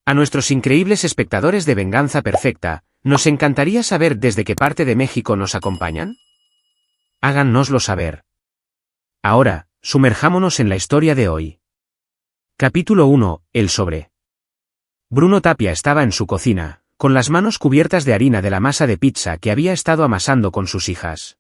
A nuestros increíbles espectadores de Venganza Perfecta, nos encantaría saber desde qué parte de México nos acompañan. Háganoslo saber. Ahora, sumerjámonos en la historia de hoy. Capítulo 1. El sobre. Bruno Tapia estaba en su cocina, con las manos cubiertas de harina de la masa de pizza que había estado amasando con sus hijas.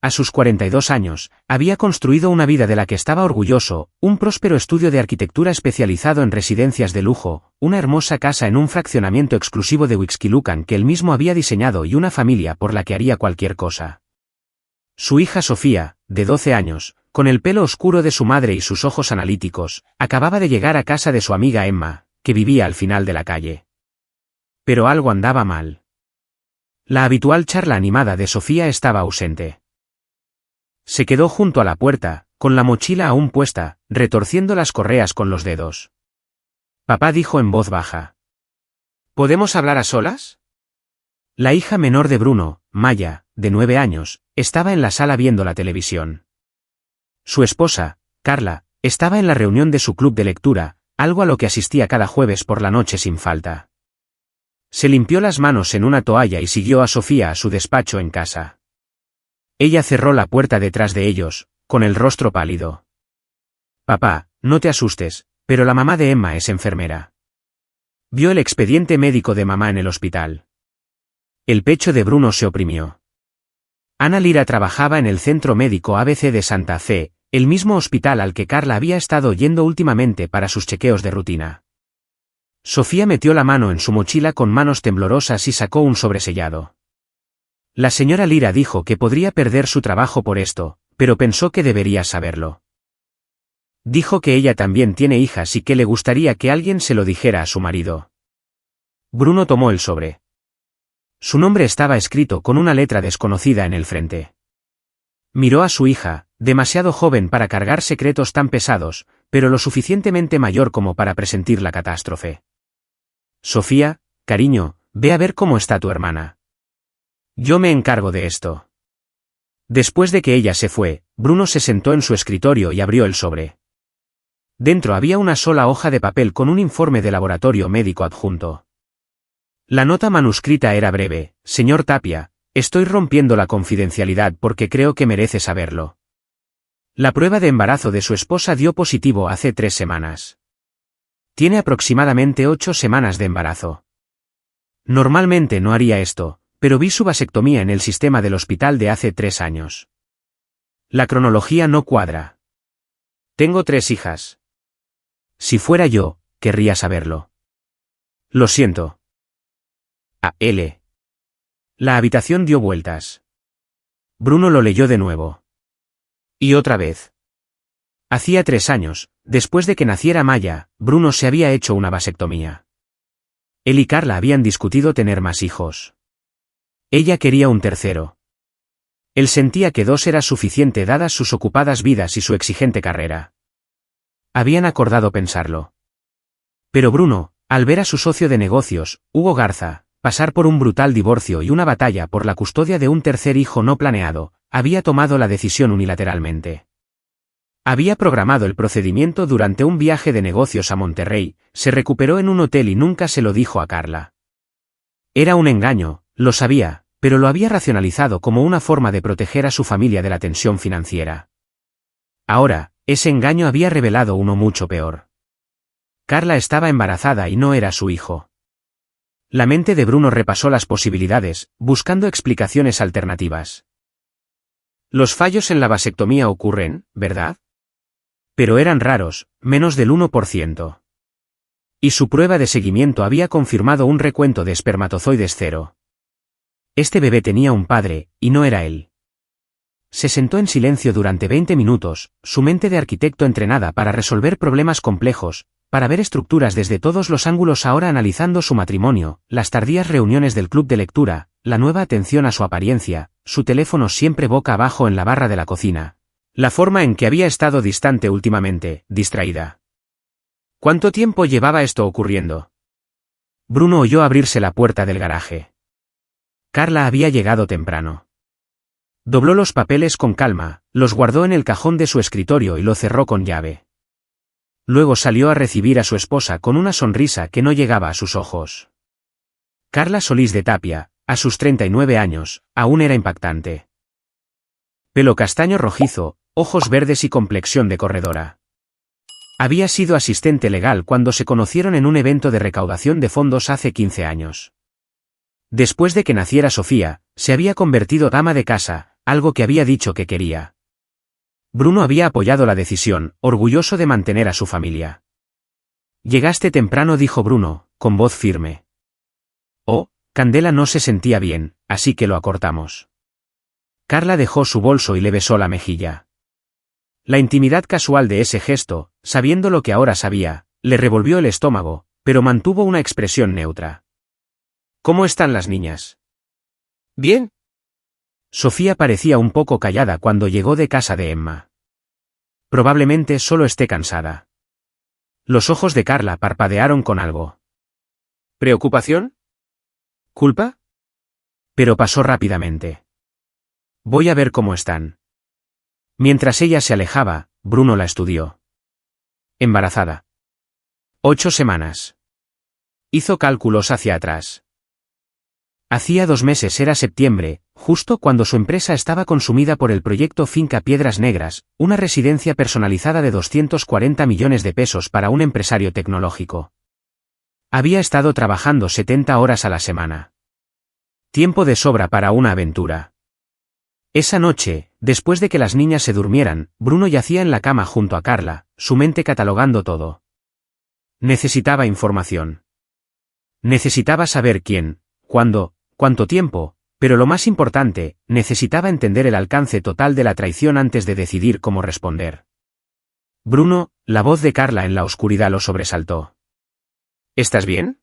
A sus 42 años, había construido una vida de la que estaba orgulloso, un próspero estudio de arquitectura especializado en residencias de lujo, una hermosa casa en un fraccionamiento exclusivo de Huixquilucan que él mismo había diseñado y una familia por la que haría cualquier cosa. Su hija Sofía, de 12 años, con el pelo oscuro de su madre y sus ojos analíticos, acababa de llegar a casa de su amiga Emma, que vivía al final de la calle. Pero algo andaba mal. La habitual charla animada de Sofía estaba ausente. Se quedó junto a la puerta, con la mochila aún puesta, retorciendo las correas con los dedos. Papá dijo en voz baja. ¿Podemos hablar a solas? La hija menor de Bruno, Maya, de 9 años, estaba en la sala viendo la televisión. Su esposa, Carla, estaba en la reunión de su club de lectura, algo a lo que asistía cada jueves por la noche sin falta. Se limpió las manos en una toalla y siguió a Sofía a su despacho en casa. Ella cerró la puerta detrás de ellos, con el rostro pálido. Papá, no te asustes, pero la mamá de Emma es enfermera. Vio el expediente médico de mamá en el hospital. El pecho de Bruno se oprimió. Ana Lira trabajaba en el Centro Médico ABC de Santa Fe, el mismo hospital al que Carla había estado yendo últimamente para sus chequeos de rutina. Sofía metió la mano en su mochila con manos temblorosas y sacó un sobresellado. La señora Lira dijo que podría perder su trabajo por esto, pero pensó que debería saberlo. Dijo que ella también tiene hijas y que le gustaría que alguien se lo dijera a su marido. Bruno tomó el sobre. Su nombre estaba escrito con una letra desconocida en el frente. Miró a su hija, demasiado joven para cargar secretos tan pesados, pero lo suficientemente mayor como para presentir la catástrofe. Sofía, cariño, ve a ver cómo está tu hermana. Yo me encargo de esto. Después de que ella se fue, Bruno se sentó en su escritorio y abrió el sobre. Dentro había una sola hoja de papel con un informe de laboratorio médico adjunto. La nota manuscrita era breve: Señor Tapia, estoy rompiendo la confidencialidad porque creo que merece saberlo. La prueba de embarazo de su esposa dio positivo hace 3 semanas. Tiene aproximadamente 8 semanas de embarazo. Normalmente no haría esto, pero vi su vasectomía en el sistema del hospital de hace 3 años. La cronología no cuadra. Tengo 3 hijas. Si fuera yo, querría saberlo. Lo siento. A.L. La habitación dio vueltas. Bruno lo leyó de nuevo. Y otra vez. Hacía 3 años, después de que naciera Maya, Bruno se había hecho una vasectomía. Él y Carla habían discutido tener más hijos. Ella quería un tercero. Él sentía que 2 era suficiente dadas sus ocupadas vidas y su exigente carrera. Habían acordado pensarlo. Pero Bruno, al ver a su socio de negocios, Hugo Garza, pasar por un brutal divorcio y una batalla por la custodia de un tercer hijo no planeado, había tomado la decisión unilateralmente. Había programado el procedimiento durante un viaje de negocios a Monterrey, se recuperó en un hotel y nunca se lo dijo a Carla. Era un engaño, lo sabía, pero lo había racionalizado como una forma de proteger a su familia de la tensión financiera. Ahora, ese engaño había revelado uno mucho peor. Carla estaba embarazada y no era su hijo. La mente de Bruno repasó las posibilidades, buscando explicaciones alternativas. Los fallos en la vasectomía ocurren, ¿verdad? Pero eran raros, menos del 1%. Y su prueba de seguimiento había confirmado un recuento de espermatozoides 0. Este bebé tenía un padre, y no era él. Se sentó en silencio durante 20 minutos, su mente de arquitecto entrenada para resolver problemas complejos, para ver estructuras desde todos los ángulos, ahora analizando su matrimonio, las tardías reuniones del club de lectura, la nueva atención a su apariencia, su teléfono siempre boca abajo en la barra de la cocina, la forma en que había estado distante últimamente, distraída. ¿Cuánto tiempo llevaba esto ocurriendo? Bruno oyó abrirse la puerta del garaje. Carla había llegado temprano. Dobló los papeles con calma, los guardó en el cajón de su escritorio y lo cerró con llave. Luego salió a recibir a su esposa con una sonrisa que no llegaba a sus ojos. Carla Solís de Tapia, a sus 39 años, aún era impactante. Pelo castaño rojizo, ojos verdes y complexión de corredora. Había sido asistente legal cuando se conocieron en un evento de recaudación de fondos hace 15 años. Después de que naciera Sofía, se había convertido en ama de casa, algo que había dicho que quería. Bruno había apoyado la decisión, orgulloso de mantener a su familia. Llegaste temprano, dijo Bruno, con voz firme. Oh, Candela no se sentía bien, así que lo acortamos. Carla dejó su bolso y le besó la mejilla. La intimidad casual de ese gesto, sabiendo lo que ahora sabía, le revolvió el estómago, pero mantuvo una expresión neutra. ¿Cómo están las niñas? Bien. Sofía parecía un poco callada cuando llegó de casa de Emma. Probablemente solo esté cansada. Los ojos de Carla parpadearon con algo. ¿Preocupación? ¿Culpa? Pero pasó rápidamente. Voy a ver cómo están. Mientras ella se alejaba, Bruno la estudió. Embarazada. 8 semanas. Hizo cálculos hacia atrás. Hacía 2 meses, era septiembre, justo cuando su empresa estaba consumida por el proyecto Finca Piedras Negras, una residencia personalizada de 240 millones de pesos para un empresario tecnológico. Había estado trabajando 70 horas a la semana. Tiempo de sobra para una aventura. Esa noche, después de que las niñas se durmieran, Bruno yacía en la cama junto a Carla, su mente catalogando todo. Necesitaba información. Necesitaba saber quién, cuándo, cuánto tiempo, pero lo más importante, necesitaba entender el alcance total de la traición antes de decidir cómo responder. Bruno, la voz de Carla en la oscuridad lo sobresaltó. ¿Estás bien?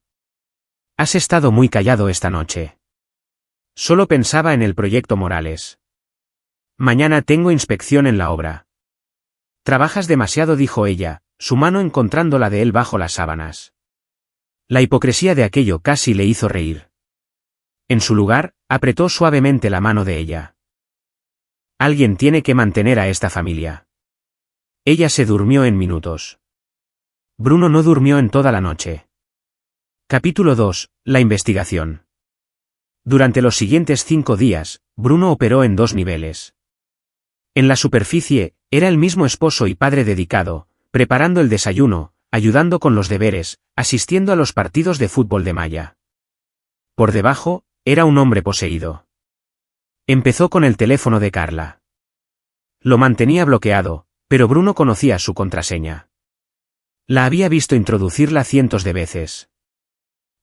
Has estado muy callado esta noche. Solo pensaba en el proyecto Morales. Mañana tengo inspección en la obra. Trabajas demasiado, dijo ella, su mano encontrando la de él bajo las sábanas. La hipocresía de aquello casi le hizo reír. En su lugar, apretó suavemente la mano de ella. Alguien tiene que mantener a esta familia. Ella se durmió en minutos. Bruno no durmió en toda la noche. Capítulo 2. La investigación. Durante los siguientes 5 días, Bruno operó en 2 niveles. En la superficie, era el mismo esposo y padre dedicado, preparando el desayuno, ayudando con los deberes, asistiendo a los partidos de fútbol de malla. Por debajo, era un hombre poseído. Empezó con el teléfono de Carla. Lo mantenía bloqueado, pero Bruno conocía su contraseña. La había visto introducirla cientos de veces.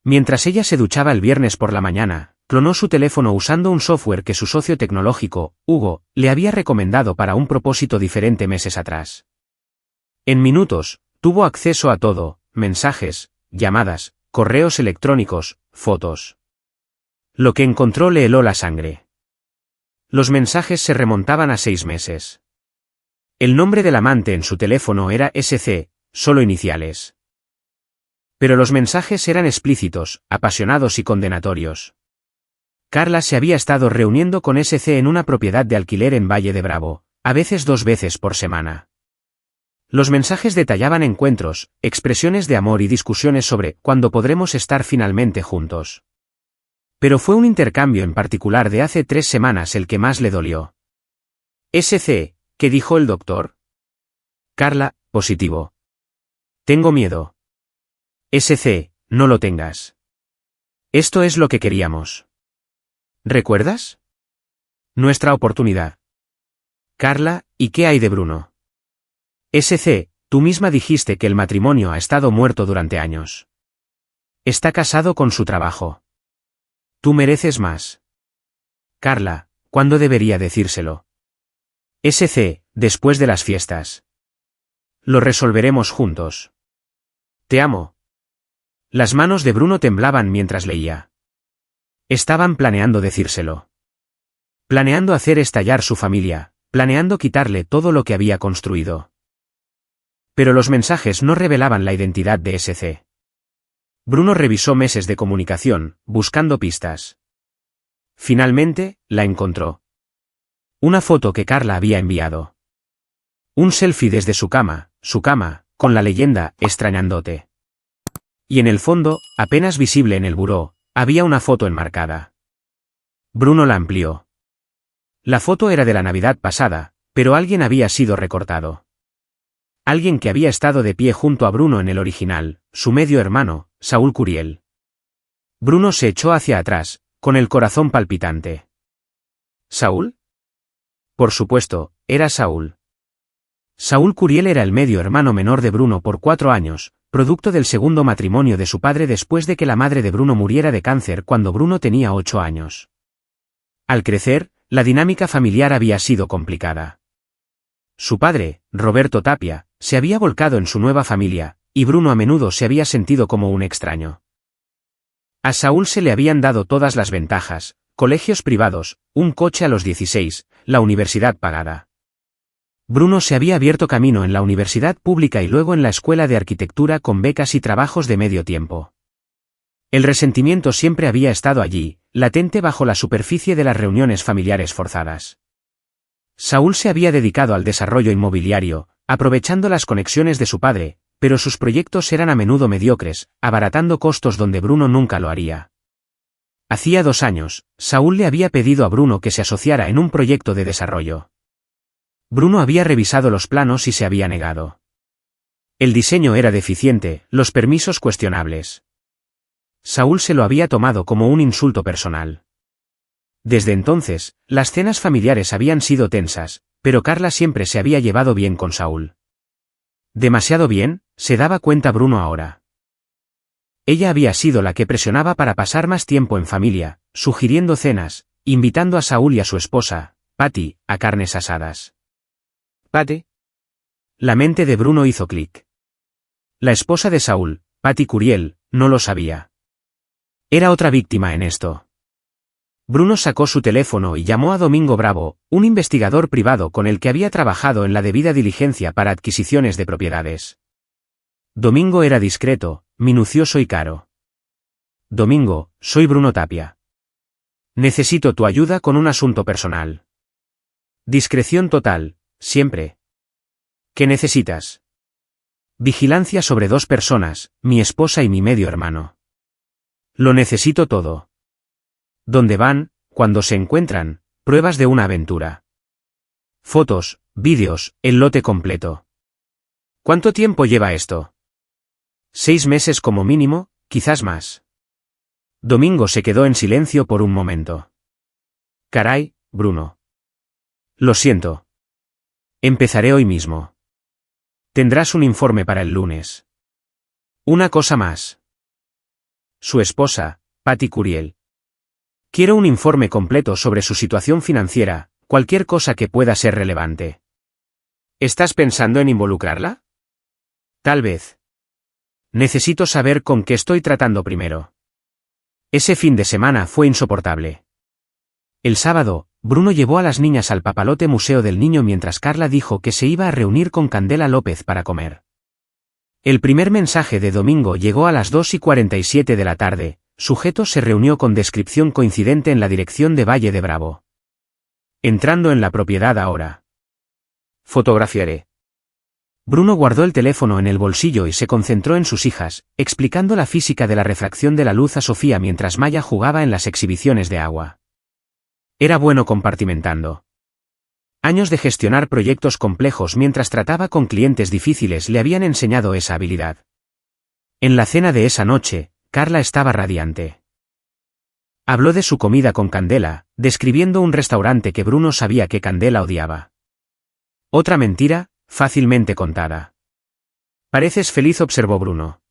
Mientras ella se duchaba el viernes por la mañana, clonó su teléfono usando un software que su socio tecnológico, Hugo, le había recomendado para un propósito diferente meses atrás. En minutos, tuvo acceso a todo, mensajes, llamadas, correos electrónicos, fotos. Lo que encontró le heló la sangre. Los mensajes se remontaban a 6 meses. El nombre del amante en su teléfono era SC, solo iniciales. Pero los mensajes eran explícitos, apasionados y condenatorios. Carla se había estado reuniendo con SC en una propiedad de alquiler en Valle de Bravo, a veces 2 veces por semana. Los mensajes detallaban encuentros, expresiones de amor y discusiones sobre cuándo podremos estar finalmente juntos. Pero fue un intercambio en particular de hace 3 semanas el que más le dolió. SC, ¿qué dijo el doctor? Carla, positivo. Tengo miedo. SC, no lo tengas. Esto es lo que queríamos. ¿Recuerdas? Nuestra oportunidad. Carla, ¿y qué hay de Bruno? SC, tú misma dijiste que el matrimonio ha estado muerto durante años. Está casado con su trabajo. Tú mereces más. Carla, ¿cuándo debería decírselo? SC, después de las fiestas. Lo resolveremos juntos. Te amo. Las manos de Bruno temblaban mientras leía. Estaban planeando decírselo. Planeando hacer estallar su familia, planeando quitarle todo lo que había construido. Pero los mensajes no revelaban la identidad de SC. Bruno revisó meses de comunicación, buscando pistas. Finalmente, la encontró. Una foto que Carla había enviado. Un selfie desde su cama, con la leyenda «extrañándote». Y en el fondo, apenas visible en el buró, había una foto enmarcada. Bruno la amplió. La foto era de la Navidad pasada, pero alguien había sido recortado. Alguien que había estado de pie junto a Bruno en el original, su medio hermano, Saúl Curiel. Bruno se echó hacia atrás, con el corazón palpitante. ¿Saúl? Por supuesto, era Saúl. Saúl Curiel era el medio hermano menor de Bruno por 4 años, producto del segundo matrimonio de su padre después de que la madre de Bruno muriera de cáncer cuando Bruno tenía 8 años. Al crecer, la dinámica familiar había sido complicada. Su padre, Roberto Tapia, se había volcado en su nueva familia, y Bruno a menudo se había sentido como un extraño. A Saúl se le habían dado todas las ventajas: colegios privados, un coche a los 16, la universidad pagada. Bruno se había abierto camino en la universidad pública y luego en la escuela de arquitectura con becas y trabajos de medio tiempo. El resentimiento siempre había estado allí, latente bajo la superficie de las reuniones familiares forzadas. Saúl se había dedicado al desarrollo inmobiliario, aprovechando las conexiones de su padre, pero sus proyectos eran a menudo mediocres, abaratando costos donde Bruno nunca lo haría. Hacía 2 años, Saúl le había pedido a Bruno que se asociara en un proyecto de desarrollo. Bruno había revisado los planos y se había negado. El diseño era deficiente, los permisos cuestionables. Saúl se lo había tomado como un insulto personal. Desde entonces, las cenas familiares habían sido tensas, pero Carla siempre se había llevado bien con Saúl. Demasiado bien, se daba cuenta Bruno ahora. Ella había sido la que presionaba para pasar más tiempo en familia, sugiriendo cenas, invitando a Saúl y a su esposa, Patty, a carnes asadas. ¿Patty? La mente de Bruno hizo clic. La esposa de Saúl, Patty Curiel, no lo sabía. Era otra víctima en esto. Bruno sacó su teléfono y llamó a Domingo Bravo, un investigador privado con el que había trabajado en la debida diligencia para adquisiciones de propiedades. Domingo era discreto, minucioso y caro. Domingo, soy Bruno Tapia. Necesito tu ayuda con un asunto personal. Discreción total, siempre. ¿Qué necesitas? Vigilancia sobre 2 personas, mi esposa y mi medio hermano. Lo necesito todo. ¿Dónde van, cuando se encuentran? Pruebas de una aventura. Fotos, vídeos, el lote completo. ¿Cuánto tiempo lleva esto? 6 meses como mínimo, quizás más. Domingo se quedó en silencio por un momento. Caray, Bruno. Lo siento. Empezaré hoy mismo. Tendrás un informe para el lunes. Una cosa más. Su esposa, Patty Curiel. Quiero un informe completo sobre su situación financiera, cualquier cosa que pueda ser relevante. ¿Estás pensando en involucrarla? Tal vez. Necesito saber con qué estoy tratando primero. Ese fin de semana fue insoportable. El sábado, Bruno llevó a las niñas al Papalote Museo del Niño mientras Carla dijo que se iba a reunir con Candela López para comer. El primer mensaje de Domingo llegó a las 2:47 de la tarde, sujeto se reunió con descripción coincidente en la dirección de Valle de Bravo. Entrando en la propiedad ahora. Fotografiaré. Bruno guardó el teléfono en el bolsillo y se concentró en sus hijas, explicando la física de la refracción de la luz a Sofía mientras Maya jugaba en las exhibiciones de agua. Era bueno compartimentando. Años de gestionar proyectos complejos mientras trataba con clientes difíciles le habían enseñado esa habilidad. En la cena de esa noche, Carla estaba radiante. Habló de su comida con Candela, describiendo un restaurante que Bruno sabía que Candela odiaba. Otra mentira, fácilmente contada. Pareces feliz, observó Bruno.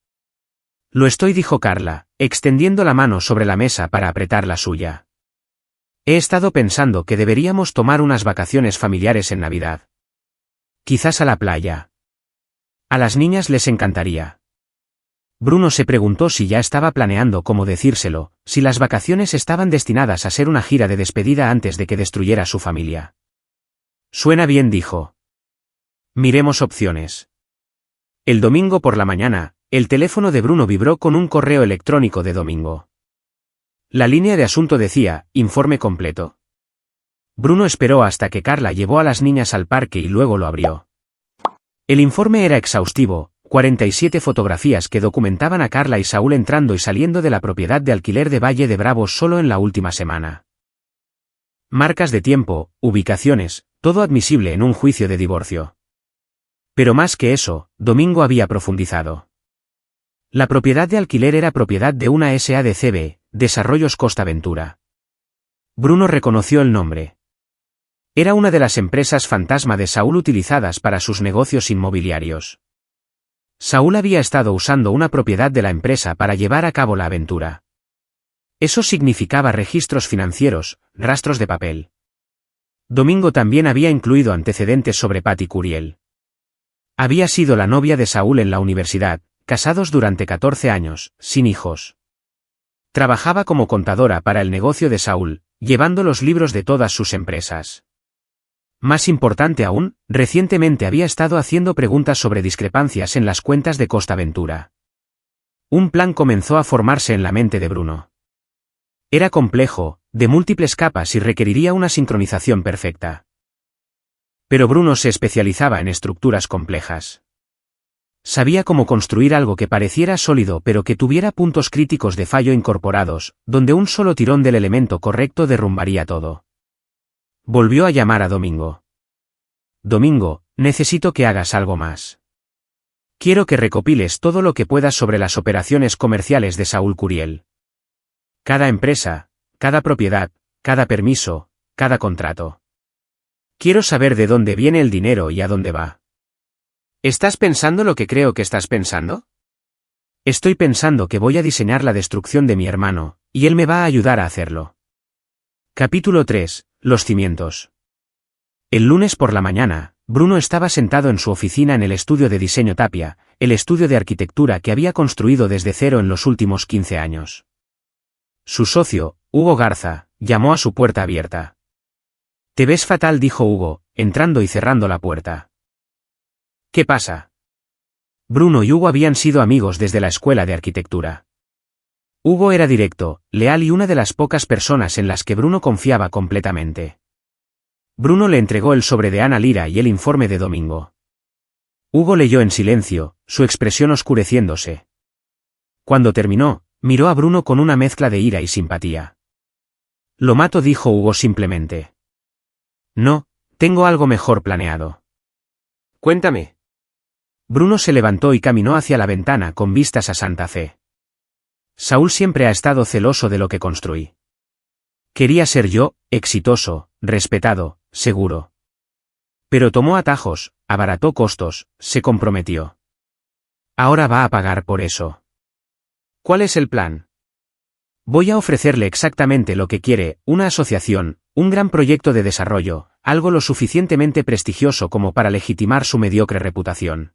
Lo estoy, dijo Carla, extendiendo la mano sobre la mesa para apretar la suya. He estado pensando que deberíamos tomar unas vacaciones familiares en Navidad. Quizás a la playa. A las niñas les encantaría. Bruno se preguntó si ya estaba planeando cómo decírselo, si las vacaciones estaban destinadas a ser una gira de despedida antes de que destruyera su familia. Suena bien, dijo. Miremos opciones. El domingo por la mañana, el teléfono de Bruno vibró con un correo electrónico de Domingo. La línea de asunto decía, informe completo. Bruno esperó hasta que Carla llevó a las niñas al parque y luego lo abrió. El informe era exhaustivo, 47 fotografías que documentaban a Carla y Saúl entrando y saliendo de la propiedad de alquiler de Valle de Bravo solo en la última semana. Marcas de tiempo, ubicaciones, todo admisible en un juicio de divorcio. Pero más que eso, Domingo había profundizado. La propiedad de alquiler era propiedad de una SADCB, Desarrollos Costa Aventura. Bruno reconoció el nombre. Era una de las empresas fantasma de Saúl utilizadas para sus negocios inmobiliarios. Saúl había estado usando una propiedad de la empresa para llevar a cabo la aventura. Eso significaba registros financieros, rastros de papel. Domingo también había incluido antecedentes sobre Patty Curiel. Había sido la novia de Saúl en la universidad, casados durante 14 años, sin hijos. Trabajaba como contadora para el negocio de Saúl, llevando los libros de todas sus empresas. Más importante aún, recientemente había estado haciendo preguntas sobre discrepancias en las cuentas de Costa Aventura. Un plan comenzó a formarse en la mente de Bruno. Era complejo, de múltiples capas y requeriría una sincronización perfecta. Pero Bruno se especializaba en estructuras complejas. Sabía cómo construir algo que pareciera sólido pero que tuviera puntos críticos de fallo incorporados, donde un solo tirón del elemento correcto derrumbaría todo. Volvió a llamar a Domingo. Domingo, necesito que hagas algo más. Quiero que recopiles todo lo que puedas sobre las operaciones comerciales de Saúl Curiel. Cada empresa, cada propiedad, cada permiso, cada contrato. Quiero saber de dónde viene el dinero y a dónde va. ¿Estás pensando lo que creo que estás pensando? Estoy pensando que voy a diseñar la destrucción de mi hermano, y él me va a ayudar a hacerlo. Capítulo 3. Los cimientos. El lunes por la mañana, Bruno estaba sentado en su oficina en el estudio de diseño Tapia, el estudio de arquitectura que había construido desde cero en los últimos 15 años. Su socio, Hugo Garza, llamó a su puerta abierta. «Te ves fatal», dijo Hugo, entrando y cerrando la puerta. ¿Qué pasa? Bruno y Hugo habían sido amigos desde la escuela de arquitectura. Hugo era directo, leal y una de las pocas personas en las que Bruno confiaba completamente. Bruno le entregó el sobre de Ana Lira y el informe de Domingo. Hugo leyó en silencio, su expresión oscureciéndose. Cuando terminó, miró a Bruno con una mezcla de ira y simpatía. «Lo mato», dijo Hugo simplemente. «No, tengo algo mejor planeado». «Cuéntame». Bruno se levantó y caminó hacia la ventana con vistas a Santa Fe. Saúl siempre ha estado celoso de lo que construí. Quería ser yo, exitoso, respetado, seguro. Pero tomó atajos, abarató costos, se comprometió. Ahora va a pagar por eso. ¿Cuál es el plan? Voy a ofrecerle exactamente lo que quiere, una asociación, un gran proyecto de desarrollo, algo lo suficientemente prestigioso como para legitimar su mediocre reputación.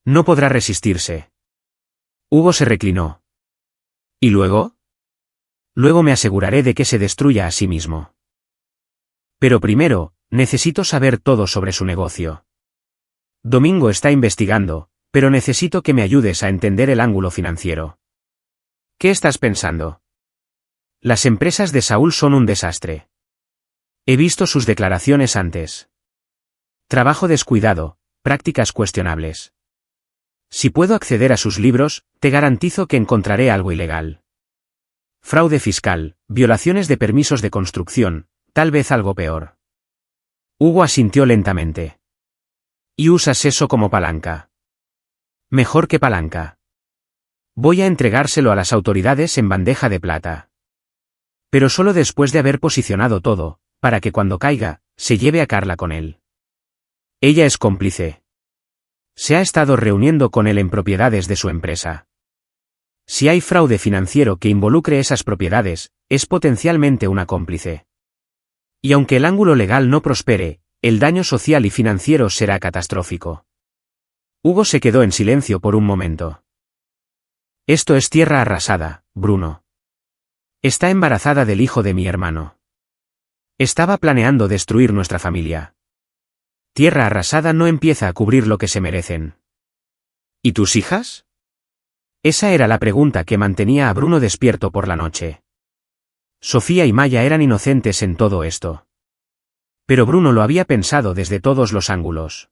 No podrá resistirse. Hugo se reclinó. ¿Y luego? Luego me aseguraré de que se destruya a sí mismo. Pero primero, necesito saber todo sobre su negocio. Domingo está investigando, pero necesito que me ayudes a entender el ángulo financiero. ¿Qué estás pensando? Las empresas de Saúl son un desastre. He visto sus declaraciones antes. Trabajo descuidado, prácticas cuestionables. Si puedo acceder a sus libros, te garantizo que encontraré algo ilegal. Fraude fiscal, violaciones de permisos de construcción, tal vez algo peor. Hugo asintió lentamente. Y usas eso como palanca. Mejor que palanca. Voy a entregárselo a las autoridades en bandeja de plata. Pero solo después de haber posicionado todo, para que cuando caiga, se lleve a Carla con él. Ella es cómplice. Se ha estado reuniendo con él en propiedades de su empresa. Si hay fraude financiero que involucre esas propiedades, es potencialmente una cómplice. Y aunque el ángulo legal no prospere, el daño social y financiero será catastrófico. Hugo se quedó en silencio por un momento. Esto es tierra arrasada, Bruno. Está embarazada del hijo de mi hermano. Estaba planeando destruir nuestra familia. Tierra arrasada no empieza a cubrir lo que se merecen. ¿Y tus hijas? Esa era la pregunta que mantenía a Bruno despierto por la noche. Sofía y Maya eran inocentes en todo esto. Pero Bruno lo había pensado desde todos los ángulos.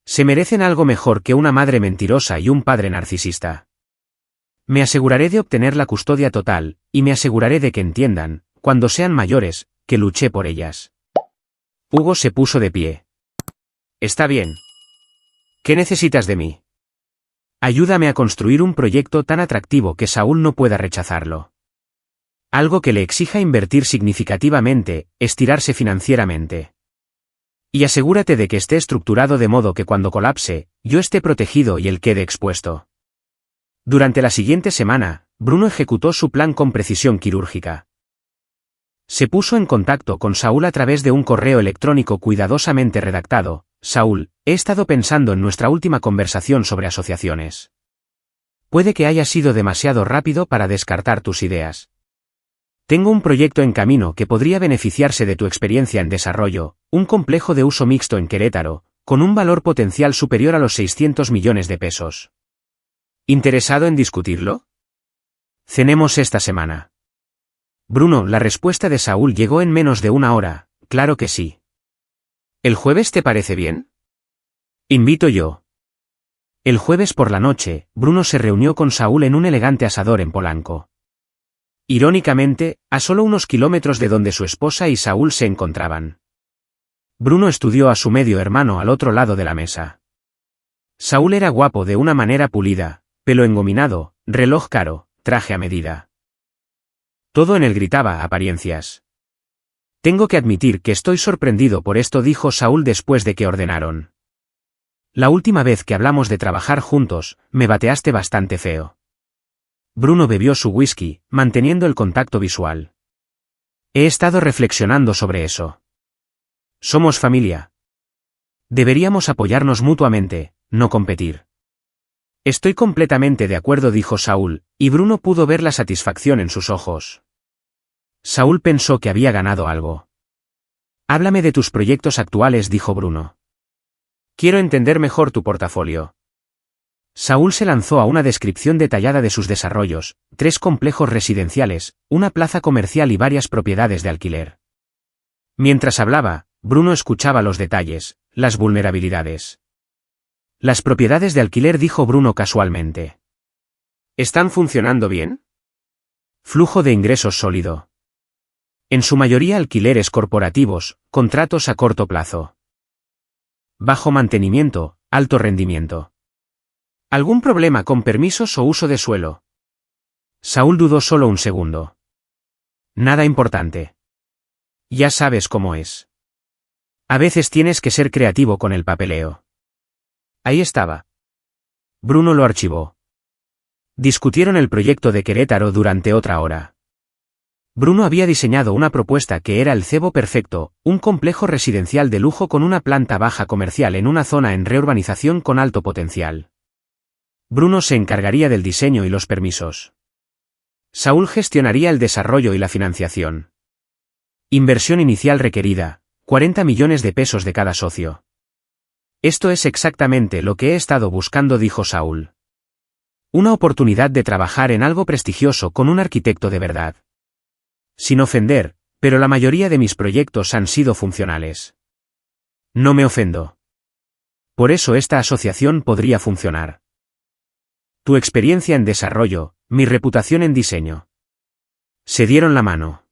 Se merecen algo mejor que una madre mentirosa y un padre narcisista. Me aseguraré de obtener la custodia total, y me aseguraré de que entiendan, cuando sean mayores, que luché por ellas. Hugo se puso de pie. Está bien. ¿Qué necesitas de mí? Ayúdame a construir un proyecto tan atractivo que Saúl no pueda rechazarlo. Algo que le exija invertir significativamente, estirarse financieramente. Y asegúrate de que esté estructurado de modo que cuando colapse, yo esté protegido y él quede expuesto. Durante la siguiente semana, Bruno ejecutó su plan con precisión quirúrgica. Se puso en contacto con Saúl a través de un correo electrónico cuidadosamente redactado. Saúl, he estado pensando en nuestra última conversación sobre asociaciones. Puede que haya sido demasiado rápido para descartar tus ideas. Tengo un proyecto en camino que podría beneficiarse de tu experiencia en desarrollo, un complejo de uso mixto en Querétaro, con un valor potencial superior a los 600 millones de pesos. ¿Interesado en discutirlo? Cenemos esta semana. Bruno, la respuesta de Saúl llegó en menos de una hora. Claro que sí. ¿El jueves te parece bien? Invito yo. El jueves por la noche, Bruno se reunió con Saúl en un elegante asador en Polanco. Irónicamente, a solo unos kilómetros de donde su esposa y Saúl se encontraban. Bruno estudió a su medio hermano al otro lado de la mesa. Saúl era guapo de una manera pulida, pelo engominado, reloj caro, traje a medida. Todo en él gritaba apariencias. Tengo que admitir que estoy sorprendido por esto, dijo Saúl después de que ordenaron. La última vez que hablamos de trabajar juntos, me bateaste bastante feo. Bruno bebió su whisky, manteniendo el contacto visual. He estado reflexionando sobre eso. Somos familia. Deberíamos apoyarnos mutuamente, no competir. Estoy completamente de acuerdo, dijo Saúl, y Bruno pudo ver la satisfacción en sus ojos. Saúl pensó que había ganado algo. Háblame de tus proyectos actuales, dijo Bruno. Quiero entender mejor tu portafolio. Saúl se lanzó a una descripción detallada de sus desarrollos, 3 complejos residenciales, una plaza comercial y varias propiedades de alquiler. Mientras hablaba, Bruno escuchaba los detalles, las vulnerabilidades. Las propiedades de alquiler, dijo Bruno casualmente. ¿Están funcionando bien? Flujo de ingresos sólido. En su mayoría alquileres corporativos, contratos a corto plazo. Bajo mantenimiento, alto rendimiento. ¿Algún problema con permisos o uso de suelo? Saúl dudó solo un segundo. Nada importante. Ya sabes cómo es. A veces tienes que ser creativo con el papeleo. Ahí estaba. Bruno lo archivó. Discutieron el proyecto de Querétaro durante otra hora. Bruno había diseñado una propuesta que era el cebo perfecto, un complejo residencial de lujo con una planta baja comercial en una zona en reurbanización con alto potencial. Bruno se encargaría del diseño y los permisos. Saúl gestionaría el desarrollo y la financiación. Inversión inicial requerida, 40 millones de pesos de cada socio. Esto es exactamente lo que he estado buscando, dijo Saúl. Una oportunidad de trabajar en algo prestigioso con un arquitecto de verdad. Sin ofender, pero la mayoría de mis proyectos han sido funcionales. No me ofendo. Por eso esta asociación podría funcionar. Tu experiencia en desarrollo, mi reputación en diseño. Se dieron la mano.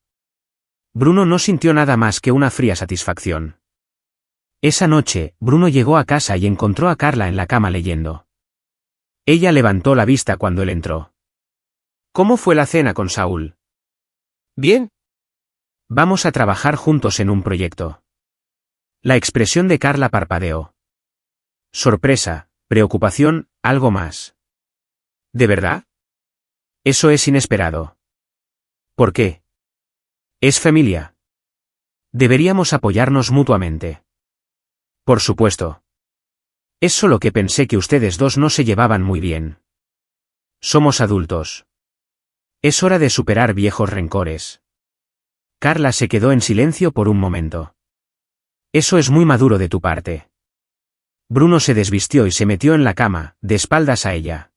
Bruno no sintió nada más que una fría satisfacción. Esa noche, Bruno llegó a casa y encontró a Carla en la cama leyendo. Ella levantó la vista cuando él entró. ¿Cómo fue la cena con Saúl? Bien. Vamos a trabajar juntos en un proyecto. La expresión de Carla parpadeó. Sorpresa, preocupación, algo más. ¿De verdad? Eso es inesperado. ¿Por qué? Es familia. Deberíamos apoyarnos mutuamente. Por supuesto. Es solo que pensé que ustedes dos no se llevaban muy bien. Somos adultos. Es hora de superar viejos rencores. Carla se quedó en silencio por un momento. Eso es muy maduro de tu parte. Bruno se desvistió y se metió en la cama, de espaldas a ella.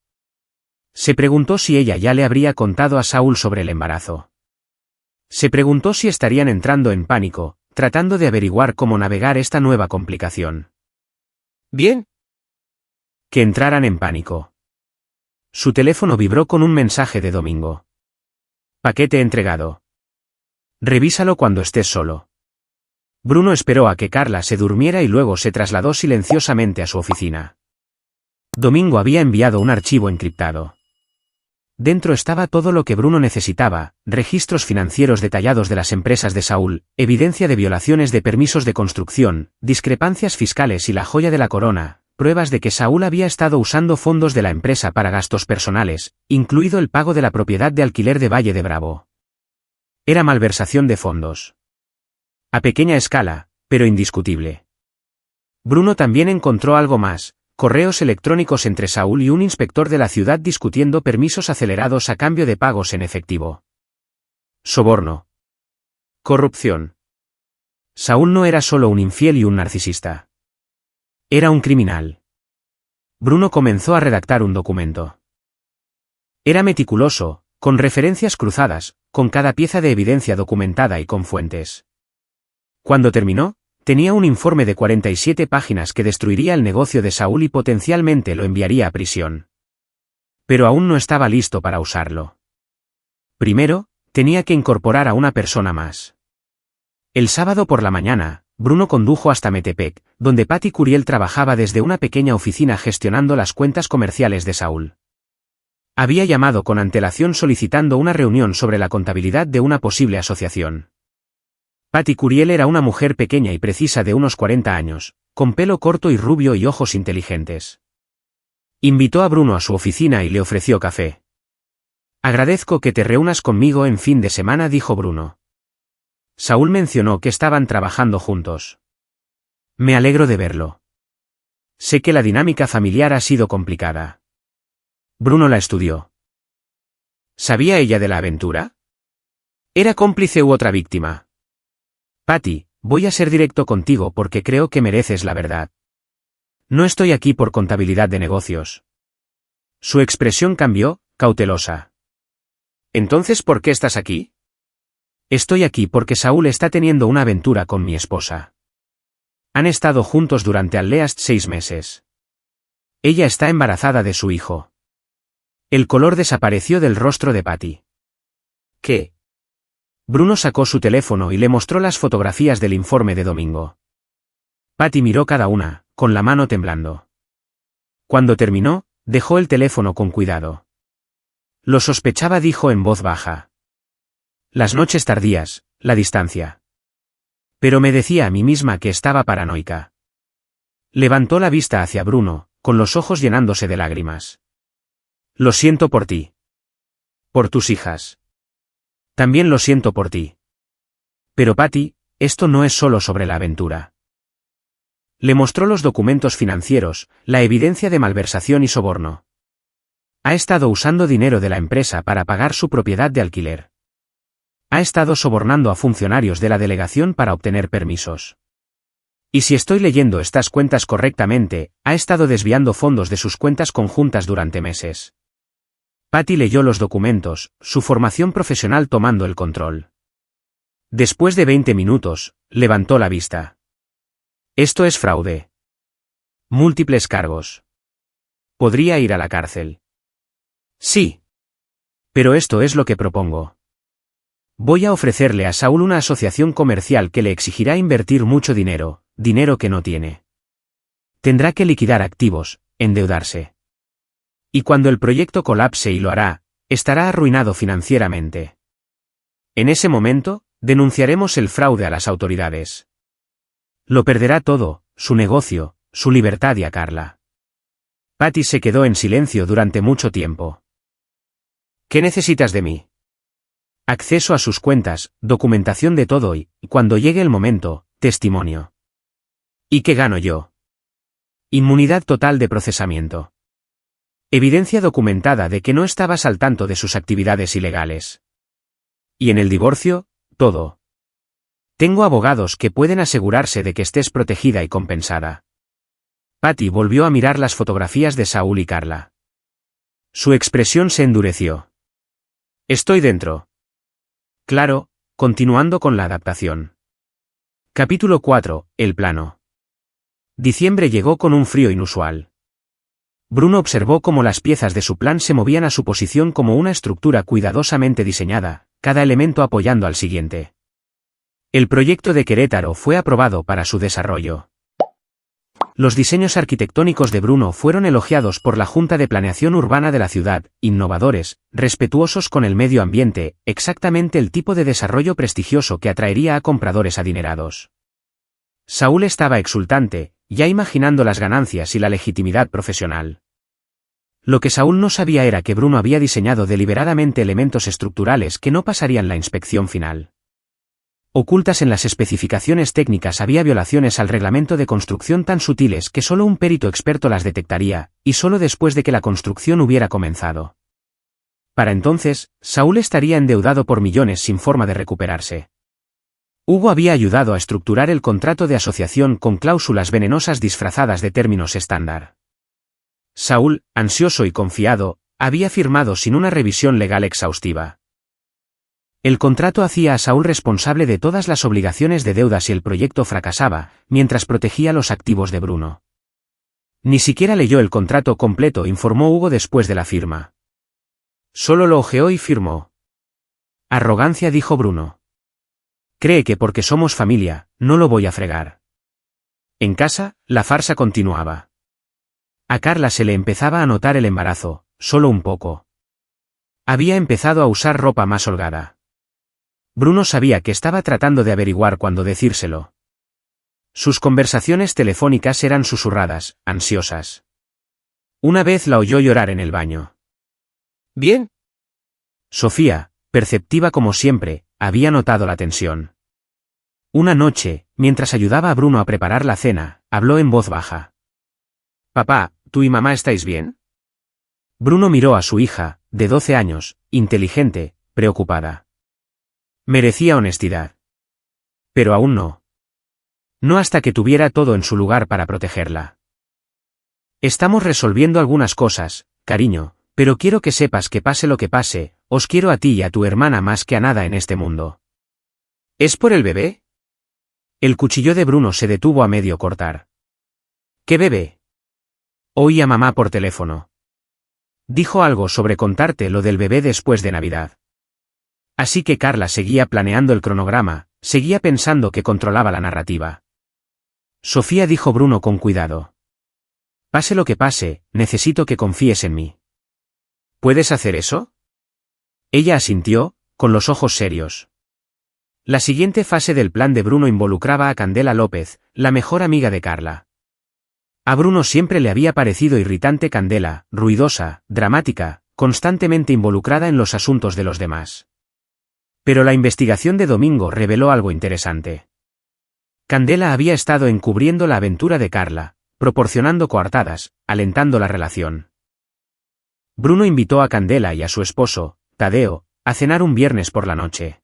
Se preguntó si ella ya le habría contado a Saúl sobre el embarazo. Se preguntó si estarían entrando en pánico, tratando de averiguar cómo navegar esta nueva complicación. Bien. Que entraran en pánico. Su teléfono vibró con un mensaje de Domingo. Paquete entregado. Revísalo cuando estés solo. Bruno esperó a que Carla se durmiera y luego se trasladó silenciosamente a su oficina. Domingo había enviado un archivo encriptado. Dentro estaba todo lo que Bruno necesitaba: registros financieros detallados de las empresas de Saúl, evidencia de violaciones de permisos de construcción, discrepancias fiscales y la joya de la corona, pruebas de que Saúl había estado usando fondos de la empresa para gastos personales, incluido el pago de la propiedad de alquiler de Valle de Bravo. Era malversación de fondos. A pequeña escala, pero indiscutible. Bruno también encontró algo más: correos electrónicos entre Saúl y un inspector de la ciudad discutiendo permisos acelerados a cambio de pagos en efectivo. Soborno. Corrupción. Saúl no era solo un infiel y un narcisista. Era un criminal. Bruno comenzó a redactar un documento. Era meticuloso, con referencias cruzadas, con cada pieza de evidencia documentada y con fuentes. Cuando terminó, tenía un informe de 47 páginas que destruiría el negocio de Saúl y potencialmente lo enviaría a prisión. Pero aún no estaba listo para usarlo. Primero, tenía que incorporar a una persona más. El sábado por la mañana, Bruno condujo hasta Metepec, donde Patty Curiel trabajaba desde una pequeña oficina gestionando las cuentas comerciales de Saúl. Había llamado con antelación solicitando una reunión sobre la contabilidad de una posible asociación. Patty Curiel era una mujer pequeña y precisa de unos 40 años, con pelo corto y rubio y ojos inteligentes. Invitó a Bruno a su oficina y le ofreció café. «Agradezco que te reúnas conmigo en fin de semana», dijo Bruno. Saúl mencionó que estaban trabajando juntos. «Me alegro de verlo. Sé que la dinámica familiar ha sido complicada». Bruno la estudió. ¿Sabía ella de la aventura? ¿Era cómplice u otra víctima? Patty, voy a ser directo contigo porque creo que mereces la verdad. No estoy aquí por contabilidad de negocios. Su expresión cambió, cautelosa. ¿Entonces por qué estás aquí? Estoy aquí porque Saúl está teniendo una aventura con mi esposa. Han estado juntos durante al least 6 meses. Ella está embarazada de su hijo. El color desapareció del rostro de Patty. ¿Qué? Bruno sacó su teléfono y le mostró las fotografías del informe de Domingo. Patty miró cada una, con la mano temblando. Cuando terminó, dejó el teléfono con cuidado. Lo sospechaba, dijo en voz baja. Las noches tardías, la distancia. Pero me decía a mí misma que estaba paranoica. Levantó la vista hacia Bruno, con los ojos llenándose de lágrimas. Lo siento por ti. Por tus hijas. También lo siento por ti. Pero Patty, esto no es solo sobre la aventura. Le mostró los documentos financieros, la evidencia de malversación y soborno. Ha estado usando dinero de la empresa para pagar su propiedad de alquiler. Ha estado sobornando a funcionarios de la delegación para obtener permisos. Y si estoy leyendo estas cuentas correctamente, ha estado desviando fondos de sus cuentas conjuntas durante meses. Patty leyó los documentos, su formación profesional tomando el control. Después de 20 minutos, levantó la vista. Esto es fraude. Múltiples cargos. Podría ir a la cárcel. Sí. Pero esto es lo que propongo. Voy a ofrecerle a Saúl una asociación comercial que le exigirá invertir mucho dinero, dinero que no tiene. Tendrá que liquidar activos, endeudarse. Y cuando el proyecto colapse, y lo hará, estará arruinado financieramente. En ese momento, denunciaremos el fraude a las autoridades. Lo perderá todo, su negocio, su libertad y a Carla. Patty se quedó en silencio durante mucho tiempo. ¿Qué necesitas de mí? Acceso a sus cuentas, documentación de todo y, cuando llegue el momento, testimonio. ¿Y qué gano yo? Inmunidad total de procesamiento. Evidencia documentada de que no estabas al tanto de sus actividades ilegales. Y en el divorcio, todo. Tengo abogados que pueden asegurarse de que estés protegida y compensada. Patty volvió a mirar las fotografías de Saúl y Carla. Su expresión se endureció. Estoy dentro. Claro, continuando con la adaptación. Capítulo 4, el plano. Diciembre llegó con un frío inusual. Bruno observó cómo las piezas de su plan se movían a su posición como una estructura cuidadosamente diseñada, cada elemento apoyando al siguiente. El proyecto de Querétaro fue aprobado para su desarrollo. Los diseños arquitectónicos de Bruno fueron elogiados por la Junta de Planeación Urbana de la ciudad, innovadores, respetuosos con el medio ambiente, exactamente el tipo de desarrollo prestigioso que atraería a compradores adinerados. Saúl estaba exultante, ya imaginando las ganancias y la legitimidad profesional. Lo que Saúl no sabía era que Bruno había diseñado deliberadamente elementos estructurales que no pasarían la inspección final. Ocultas en las especificaciones técnicas había violaciones al reglamento de construcción tan sutiles que solo un perito experto las detectaría, y solo después de que la construcción hubiera comenzado. Para entonces, Saúl estaría endeudado por millones sin forma de recuperarse. Hugo había ayudado a estructurar el contrato de asociación con cláusulas venenosas disfrazadas de términos estándar. Saúl, ansioso y confiado, había firmado sin una revisión legal exhaustiva. El contrato hacía a Saúl responsable de todas las obligaciones de deuda si el proyecto fracasaba, mientras protegía los activos de Bruno. Ni siquiera leyó el contrato completo, informó Hugo después de la firma. Solo lo hojeó y firmó. Arrogancia, dijo Bruno. Cree que porque somos familia, no lo voy a fregar. En casa, la farsa continuaba. A Carla se le empezaba a notar el embarazo, solo un poco. Había empezado a usar ropa más holgada. Bruno sabía que estaba tratando de averiguar cuándo decírselo. Sus conversaciones telefónicas eran susurradas, ansiosas. Una vez la oyó llorar en el baño. ¿Bien? Sofía, perceptiva como siempre, había notado la tensión. Una noche, mientras ayudaba a Bruno a preparar la cena, habló en voz baja. Papá, ¿tú y mamá estáis bien? Bruno miró a su hija, de 12 años, inteligente, preocupada. Merecía honestidad. Pero aún no. No hasta que tuviera todo en su lugar para protegerla. Estamos resolviendo algunas cosas, cariño, pero quiero que sepas que pase lo que pase, os quiero a ti y a tu hermana más que a nada en este mundo. ¿Es por el bebé? El cuchillo de Bruno se detuvo a medio cortar. ¿Qué bebé? Oí a mamá por teléfono. Dijo algo sobre contarte lo del bebé después de Navidad. Así que Carla seguía planeando el cronograma, seguía pensando que controlaba la narrativa. Sofía, dijo Bruno con cuidado. Pase lo que pase, necesito que confíes en mí. ¿Puedes hacer eso? Ella asintió, con los ojos serios. La siguiente fase del plan de Bruno involucraba a Candela López, la mejor amiga de Carla. A Bruno siempre le había parecido irritante Candela, ruidosa, dramática, constantemente involucrada en los asuntos de los demás. Pero la investigación de Domingo reveló algo interesante. Candela había estado encubriendo la aventura de Carla, proporcionando coartadas, alentando la relación. Bruno invitó a Candela y a su esposo, Tadeo, a cenar un viernes por la noche.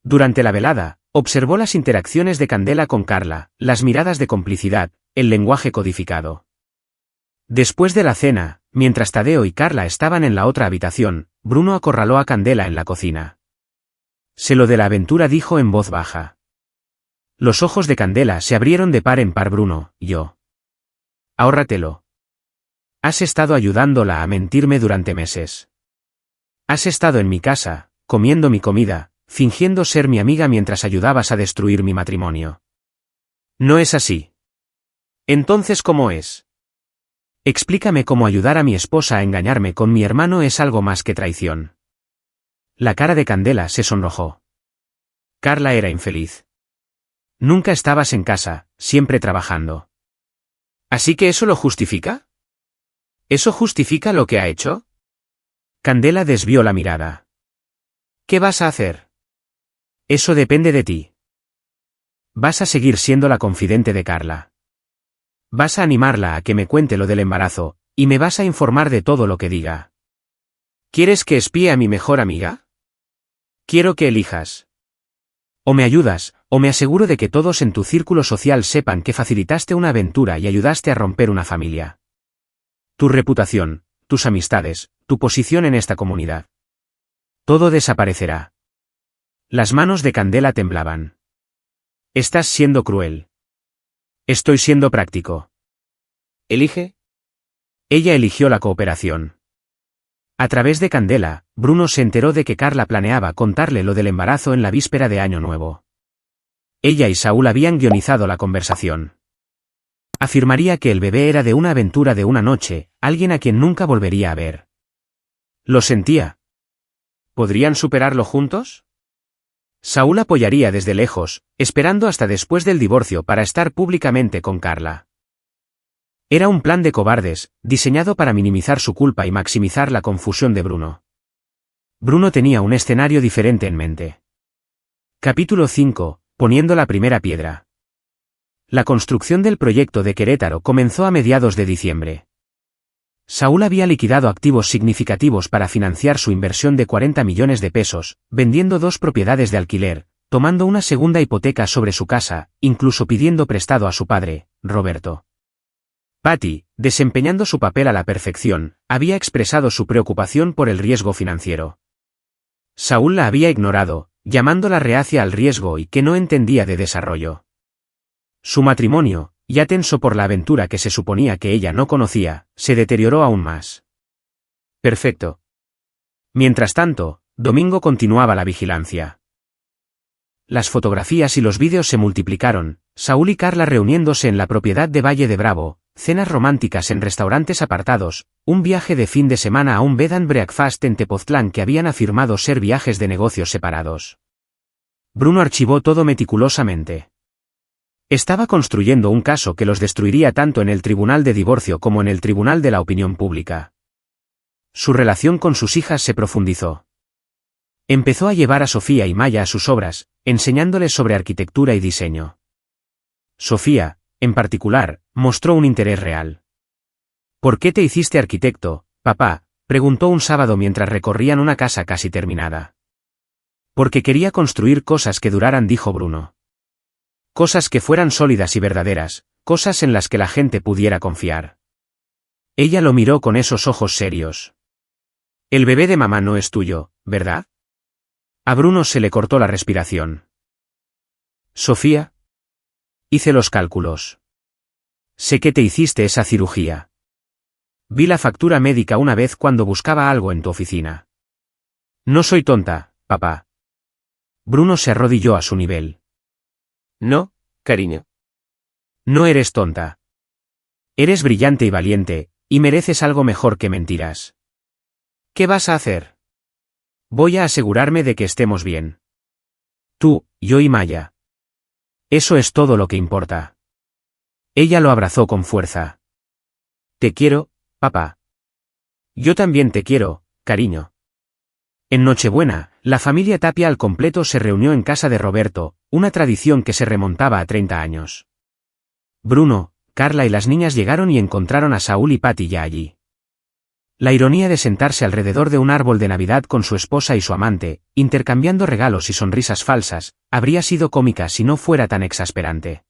Durante la velada, observó las interacciones de Candela con Carla, las miradas de complicidad, el lenguaje codificado. Después de la cena, mientras Tadeo y Carla estaban en la otra habitación, Bruno acorraló a Candela en la cocina. Sé lo de la aventura, dijo en voz baja. Los ojos de Candela se abrieron de par en par. Bruno, yo. Ahórratelo. Has estado ayudándola a mentirme durante meses. Has estado en mi casa, comiendo mi comida, fingiendo ser mi amiga mientras ayudabas a destruir mi matrimonio. No es así. Entonces, ¿cómo es? Explícame cómo ayudar a mi esposa a engañarme con mi hermano es algo más que traición. La cara de Candela se sonrojó. Carla era infeliz. Nunca estabas en casa, siempre trabajando. ¿Así que eso lo justifica? ¿Eso justifica lo que ha hecho? Candela desvió la mirada. ¿Qué vas a hacer? Eso depende de ti. Vas a seguir siendo la confidente de Carla. Vas a animarla a que me cuente lo del embarazo, y me vas a informar de todo lo que diga. ¿Quieres que espíe a mi mejor amiga? Quiero que elijas. O me ayudas, o me aseguro de que todos en tu círculo social sepan que facilitaste una aventura y ayudaste a romper una familia. Tu reputación, tus amistades, tu posición en esta comunidad. Todo desaparecerá. Las manos de Candela temblaban. Estás siendo cruel. Estoy siendo práctico. Elige. Ella eligió la cooperación. A través de Candela, Bruno se enteró de que Carla planeaba contarle lo del embarazo en la víspera de Año Nuevo. Ella y Saúl habían guionizado la conversación. Afirmaría que el bebé era de una aventura de una noche, alguien a quien nunca volvería a ver. Lo sentía. ¿Podrían superarlo juntos? Saúl apoyaría desde lejos, esperando hasta después del divorcio para estar públicamente con Carla. Era un plan de cobardes, diseñado para minimizar su culpa y maximizar la confusión de Bruno. Bruno tenía un escenario diferente en mente. Capítulo 5. Poniendo la primera piedra. La construcción del proyecto de Querétaro comenzó a mediados de diciembre. Saúl había liquidado activos significativos para financiar su inversión de 40 millones de pesos, vendiendo 2 propiedades de alquiler, tomando una segunda hipoteca sobre su casa, incluso pidiendo prestado a su padre, Roberto. Patty, desempeñando su papel a la perfección, había expresado su preocupación por el riesgo financiero. Saúl la había ignorado, llamándola reacia al riesgo y que no entendía de desarrollo. Su matrimonio, ya tenso por la aventura que se suponía que ella no conocía, se deterioró aún más. Perfecto. Mientras tanto, Domingo continuaba la vigilancia. Las fotografías y los vídeos se multiplicaron, Saúl y Carla reuniéndose en la propiedad de Valle de Bravo, cenas románticas en restaurantes apartados, un viaje de fin de semana a un bed and breakfast en Tepoztlán que habían afirmado ser viajes de negocios separados. Bruno archivó todo meticulosamente. Estaba construyendo un caso que los destruiría tanto en el tribunal de divorcio como en el tribunal de la opinión pública. Su relación con sus hijas se profundizó. Empezó a llevar a Sofía y Maya a sus obras, enseñándoles sobre arquitectura y diseño. Sofía, en particular, mostró un interés real. ¿Por qué te hiciste arquitecto, papá?, preguntó un sábado mientras recorrían una casa casi terminada. Porque quería construir cosas que duraran, dijo Bruno. Cosas que fueran sólidas y verdaderas, cosas en las que la gente pudiera confiar. Ella lo miró con esos ojos serios. El bebé de mamá no es tuyo, ¿verdad? A Bruno se le cortó la respiración. Sofía. Hice los cálculos. Sé que te hiciste esa cirugía. Vi la factura médica una vez cuando buscaba algo en tu oficina. No soy tonta, papá. Bruno se arrodilló a su nivel. No, cariño. No eres tonta. Eres brillante y valiente, y mereces algo mejor que mentiras. ¿Qué vas a hacer? Voy a asegurarme de que estemos bien. Tú, yo y Maya. Eso es todo lo que importa. Ella lo abrazó con fuerza. Te quiero, papá. Yo también te quiero, cariño. En Nochebuena, la familia Tapia al completo se reunió en casa de Roberto, una tradición que se remontaba a 30 años. Bruno, Carla y las niñas llegaron y encontraron a Saúl y Patty ya allí. La ironía de sentarse alrededor de un árbol de Navidad con su esposa y su amante, intercambiando regalos y sonrisas falsas, habría sido cómica si no fuera tan exasperante.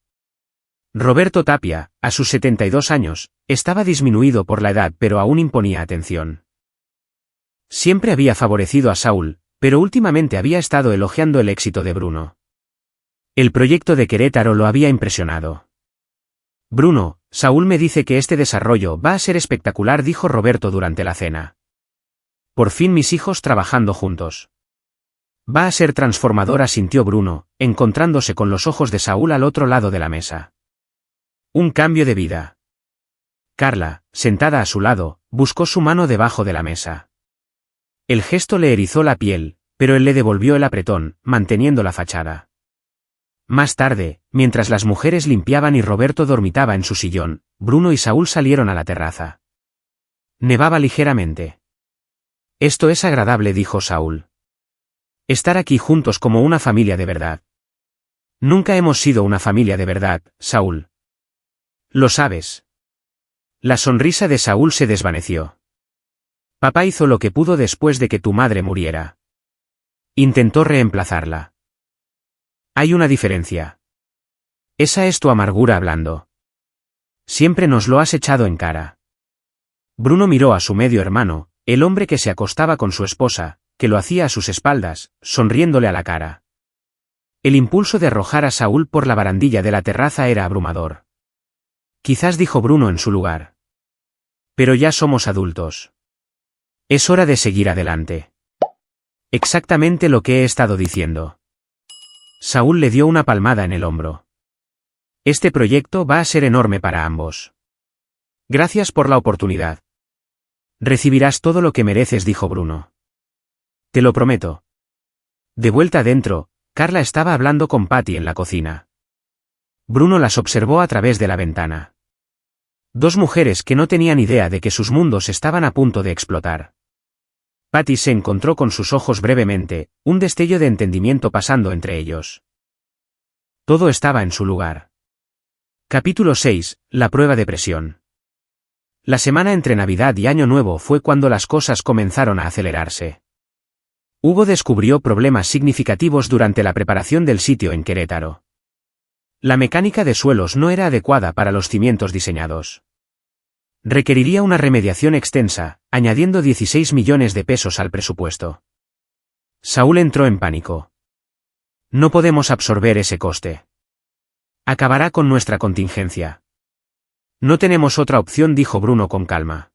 Roberto Tapia, a sus 72 años, estaba disminuido por la edad pero aún imponía atención. Siempre había favorecido a Saúl, pero últimamente había estado elogiando el éxito de Bruno. El proyecto de Querétaro lo había impresionado. Bruno, Saúl me dice que este desarrollo va a ser espectacular, dijo Roberto durante la cena. Por fin mis hijos trabajando juntos. Va a ser transformador, asintió Bruno, encontrándose con los ojos de Saúl al otro lado de la mesa. Un cambio de vida. Carla, sentada a su lado, buscó su mano debajo de la mesa. El gesto le erizó la piel, pero él le devolvió el apretón, manteniendo la fachada. Más tarde, mientras las mujeres limpiaban y Roberto dormitaba en su sillón, Bruno y Saúl salieron a la terraza. Nevaba ligeramente. Esto es agradable, dijo Saúl. Estar aquí juntos como una familia de verdad. Nunca hemos sido una familia de verdad, Saúl. Lo sabes. La sonrisa de Saúl se desvaneció. Papá hizo lo que pudo después de que tu madre muriera. Intentó reemplazarla. Hay una diferencia. Esa es tu amargura hablando. Siempre nos lo has echado en cara. Bruno miró a su medio hermano, el hombre que se acostaba con su esposa, que lo hacía a sus espaldas, sonriéndole a la cara. El impulso de arrojar a Saúl por la barandilla de la terraza era abrumador. Quizás, dijo Bruno en su lugar. Pero ya somos adultos. Es hora de seguir adelante. Exactamente lo que he estado diciendo. Saúl le dio una palmada en el hombro. Este proyecto va a ser enorme para ambos. Gracias por la oportunidad. Recibirás todo lo que mereces, dijo Bruno. Te lo prometo. De vuelta adentro, Carla estaba hablando con Patty en la cocina. Bruno las observó a través de la ventana. Dos mujeres que no tenían idea de que sus mundos estaban a punto de explotar. Patty se encontró con sus ojos brevemente, un destello de entendimiento pasando entre ellos. Todo estaba en su lugar. Capítulo 6. La prueba de presión. La semana entre Navidad y Año Nuevo fue cuando las cosas comenzaron a acelerarse. Hugo descubrió problemas significativos durante la preparación del sitio en Querétaro. La mecánica de suelos no era adecuada para los cimientos diseñados. Requeriría una remediación extensa, añadiendo 16 millones de pesos al presupuesto. Saúl entró en pánico. No podemos absorber ese coste. Acabará con nuestra contingencia. No tenemos otra opción, dijo Bruno con calma.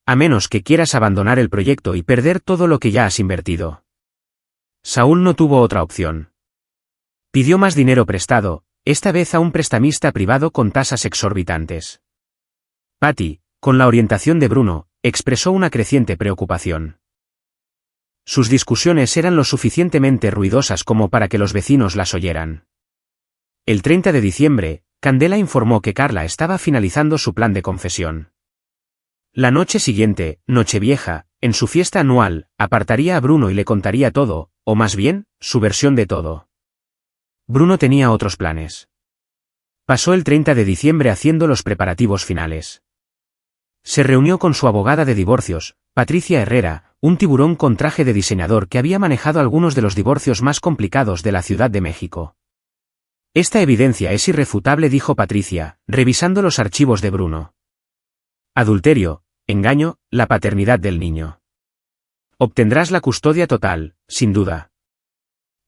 A menos que quieras abandonar el proyecto y perder todo lo que ya has invertido. Saúl no tuvo otra opción. Pidió más dinero prestado, esta vez a un prestamista privado con tasas exorbitantes. Patty, con la orientación de Bruno, expresó una creciente preocupación. Sus discusiones eran lo suficientemente ruidosas como para que los vecinos las oyeran. El 30 de diciembre, Candela informó que Carla estaba finalizando su plan de confesión. La noche siguiente, Nochevieja, en su fiesta anual, apartaría a Bruno y le contaría todo, o más bien, su versión de todo. Bruno tenía otros planes. Pasó el 30 de diciembre haciendo los preparativos finales. Se reunió con su abogada de divorcios, Patricia Herrera, un tiburón con traje de diseñador que había manejado algunos de los divorcios más complicados de la Ciudad de México. Esta evidencia es irrefutable, dijo Patricia, revisando los archivos de Bruno. Adulterio, engaño, la paternidad del niño. Obtendrás la custodia total, sin duda.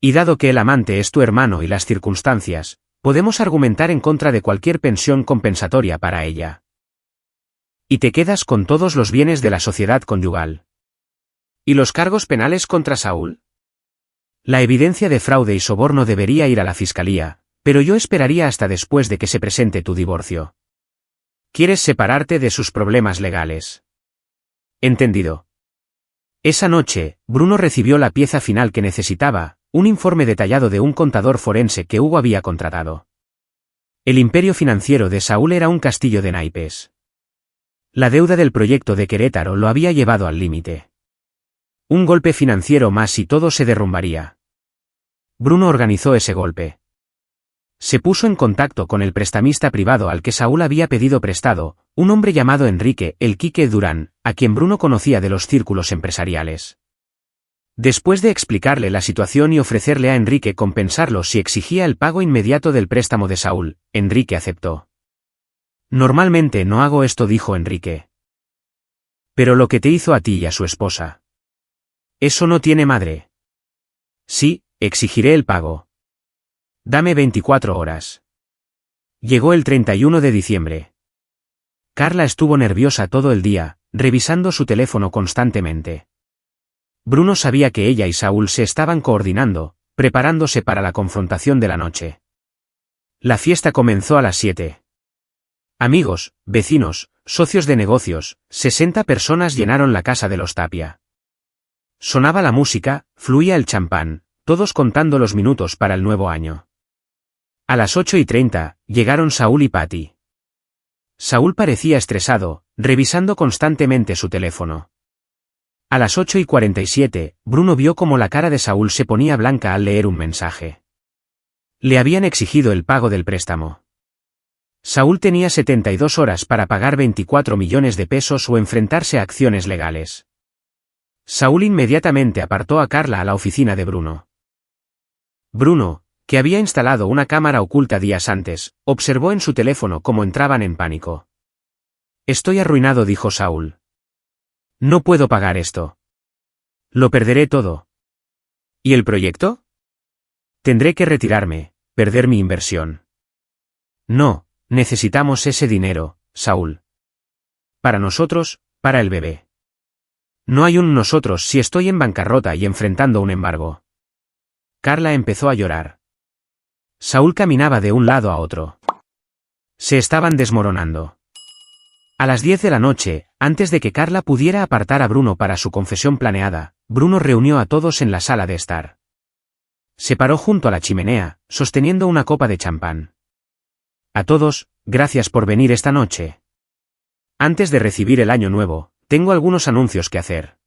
Y dado que el amante es tu hermano y las circunstancias, podemos argumentar en contra de cualquier pensión compensatoria para ella. Y te quedas con todos los bienes de la sociedad conyugal. ¿Y los cargos penales contra Saúl? La evidencia de fraude y soborno debería ir a la fiscalía, pero yo esperaría hasta después de que se presente tu divorcio. ¿Quieres separarte de sus problemas legales? Entendido. Esa noche, Bruno recibió la pieza final que necesitaba, un informe detallado de un contador forense que Hugo había contratado. El imperio financiero de Saúl era un castillo de naipes. La deuda del proyecto de Querétaro lo había llevado al límite. Un golpe financiero más y todo se derrumbaría. Bruno organizó ese golpe. Se puso en contacto con el prestamista privado al que Saúl había pedido prestado, un hombre llamado Enrique El Quique Durán, a quien Bruno conocía de los círculos empresariales. Después de explicarle la situación y ofrecerle a Enrique compensarlo si exigía el pago inmediato del préstamo de Saúl, Enrique aceptó. Normalmente no hago esto, dijo Enrique. Pero lo que te hizo a ti y a su esposa. Eso no tiene madre. Sí, exigiré el pago. Dame 24 horas. Llegó el 31 de diciembre. Carla estuvo nerviosa todo el día, revisando su teléfono constantemente. Bruno sabía que ella y Saúl se estaban coordinando, preparándose para la confrontación de la noche. La fiesta comenzó a las 7. Amigos, vecinos, socios de negocios, 60 personas llenaron la casa de los Tapia. Sonaba la música, fluía el champán, todos contando los minutos para el nuevo año. A las 8:30, llegaron Saúl y Patty. Saúl parecía estresado, revisando constantemente su teléfono. A las 8:47, Bruno vio cómo la cara de Saúl se ponía blanca al leer un mensaje. Le habían exigido el pago del préstamo. Saúl tenía 72 horas para pagar 24 millones de pesos o enfrentarse a acciones legales. Saúl inmediatamente apartó a Carla a la oficina de Bruno. Bruno, que había instalado una cámara oculta días antes, observó en su teléfono cómo entraban en pánico. Estoy arruinado, dijo Saúl. No puedo pagar esto. Lo perderé todo. ¿Y el proyecto? Tendré que retirarme, perder mi inversión. No, necesitamos ese dinero, Saúl. para nosotros, para el bebé. No hay un nosotros si estoy en bancarrota y enfrentando un embargo. Carla empezó a llorar. Saúl caminaba de un lado a otro. Se estaban desmoronando. A las 10 de la noche, antes de que Carla pudiera apartar a Bruno para su confesión planeada, Bruno reunió a todos en la sala de estar. Se paró junto a la chimenea, sosteniendo una copa de champán. A todos, gracias por venir esta noche. Antes de recibir el año nuevo, tengo algunos anuncios que hacer.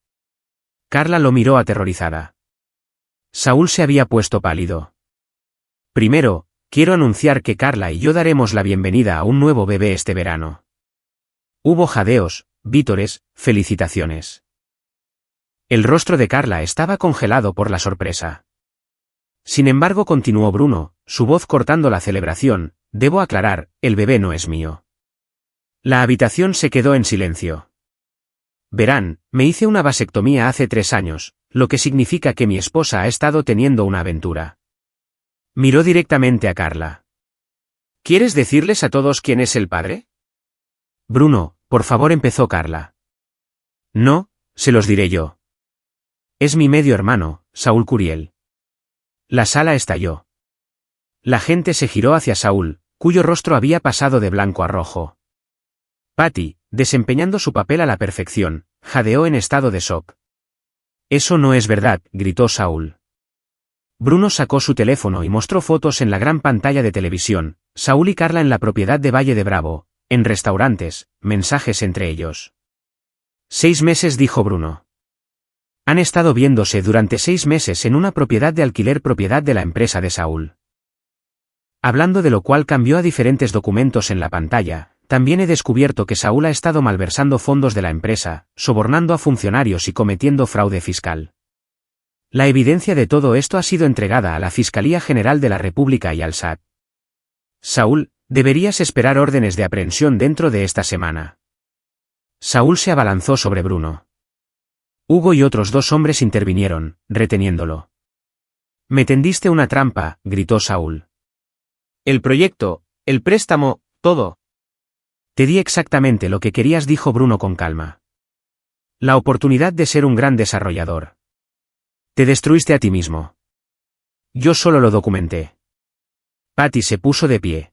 Carla lo miró aterrorizada. Saúl se había puesto pálido. Primero, quiero anunciar que Carla y yo daremos la bienvenida a un nuevo bebé este verano. Hubo jadeos, vítores, felicitaciones. El rostro de Carla estaba congelado por la sorpresa. Sin embargo, continuó Bruno, su voz cortando la celebración, debo aclarar, el bebé no es mío. La habitación se quedó en silencio. Verán, me hice una vasectomía hace 3 años, lo que significa que mi esposa ha estado teniendo una aventura. Miró directamente a Carla. ¿Quieres decirles a todos quién es el padre? Bruno, por favor, empezó Carla. No, se los diré yo. Es mi medio hermano, Saúl Curiel. La sala estalló. La gente se giró hacia Saúl, cuyo rostro había pasado de blanco a rojo. Patty, desempeñando su papel a la perfección, jadeó en estado de shock. Eso no es verdad, gritó Saúl. Bruno sacó su teléfono y mostró fotos en la gran pantalla de televisión, Saúl y Carla en la propiedad de Valle de Bravo, en restaurantes, mensajes entre ellos. 6 meses, dijo Bruno. Han estado viéndose durante 6 meses en una propiedad de alquiler propiedad de la empresa de Saúl. Hablando de lo cual cambió a diferentes documentos en la pantalla, también he descubierto que Saúl ha estado malversando fondos de la empresa, sobornando a funcionarios y cometiendo fraude fiscal. La evidencia de todo esto ha sido entregada a la Fiscalía General de la República y al SAT. Saúl, deberías esperar órdenes de aprehensión dentro de esta semana. Saúl se abalanzó sobre Bruno. Hugo y otros 2 hombres intervinieron, reteniéndolo. Me tendiste una trampa, gritó Saúl. El proyecto, el préstamo, todo. Te di exactamente lo que querías, dijo Bruno con calma. La oportunidad de ser un gran desarrollador. Te destruiste a ti mismo. Yo solo lo documenté. Patty se puso de pie.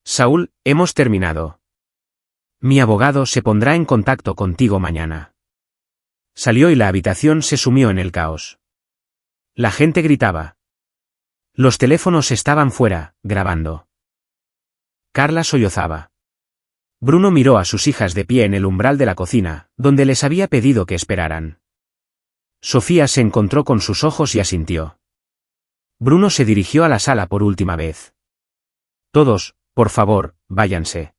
Saúl, hemos terminado. Mi abogado se pondrá en contacto contigo mañana. Salió y la habitación se sumió en el caos. La gente gritaba. Los teléfonos estaban fuera, grabando. Carla sollozaba. Bruno miró a sus hijas de pie en el umbral de la cocina, donde les había pedido que esperaran. Sofía se encontró con sus ojos y asintió. Bruno se dirigió a la sala por última vez. Todos, por favor, váyanse.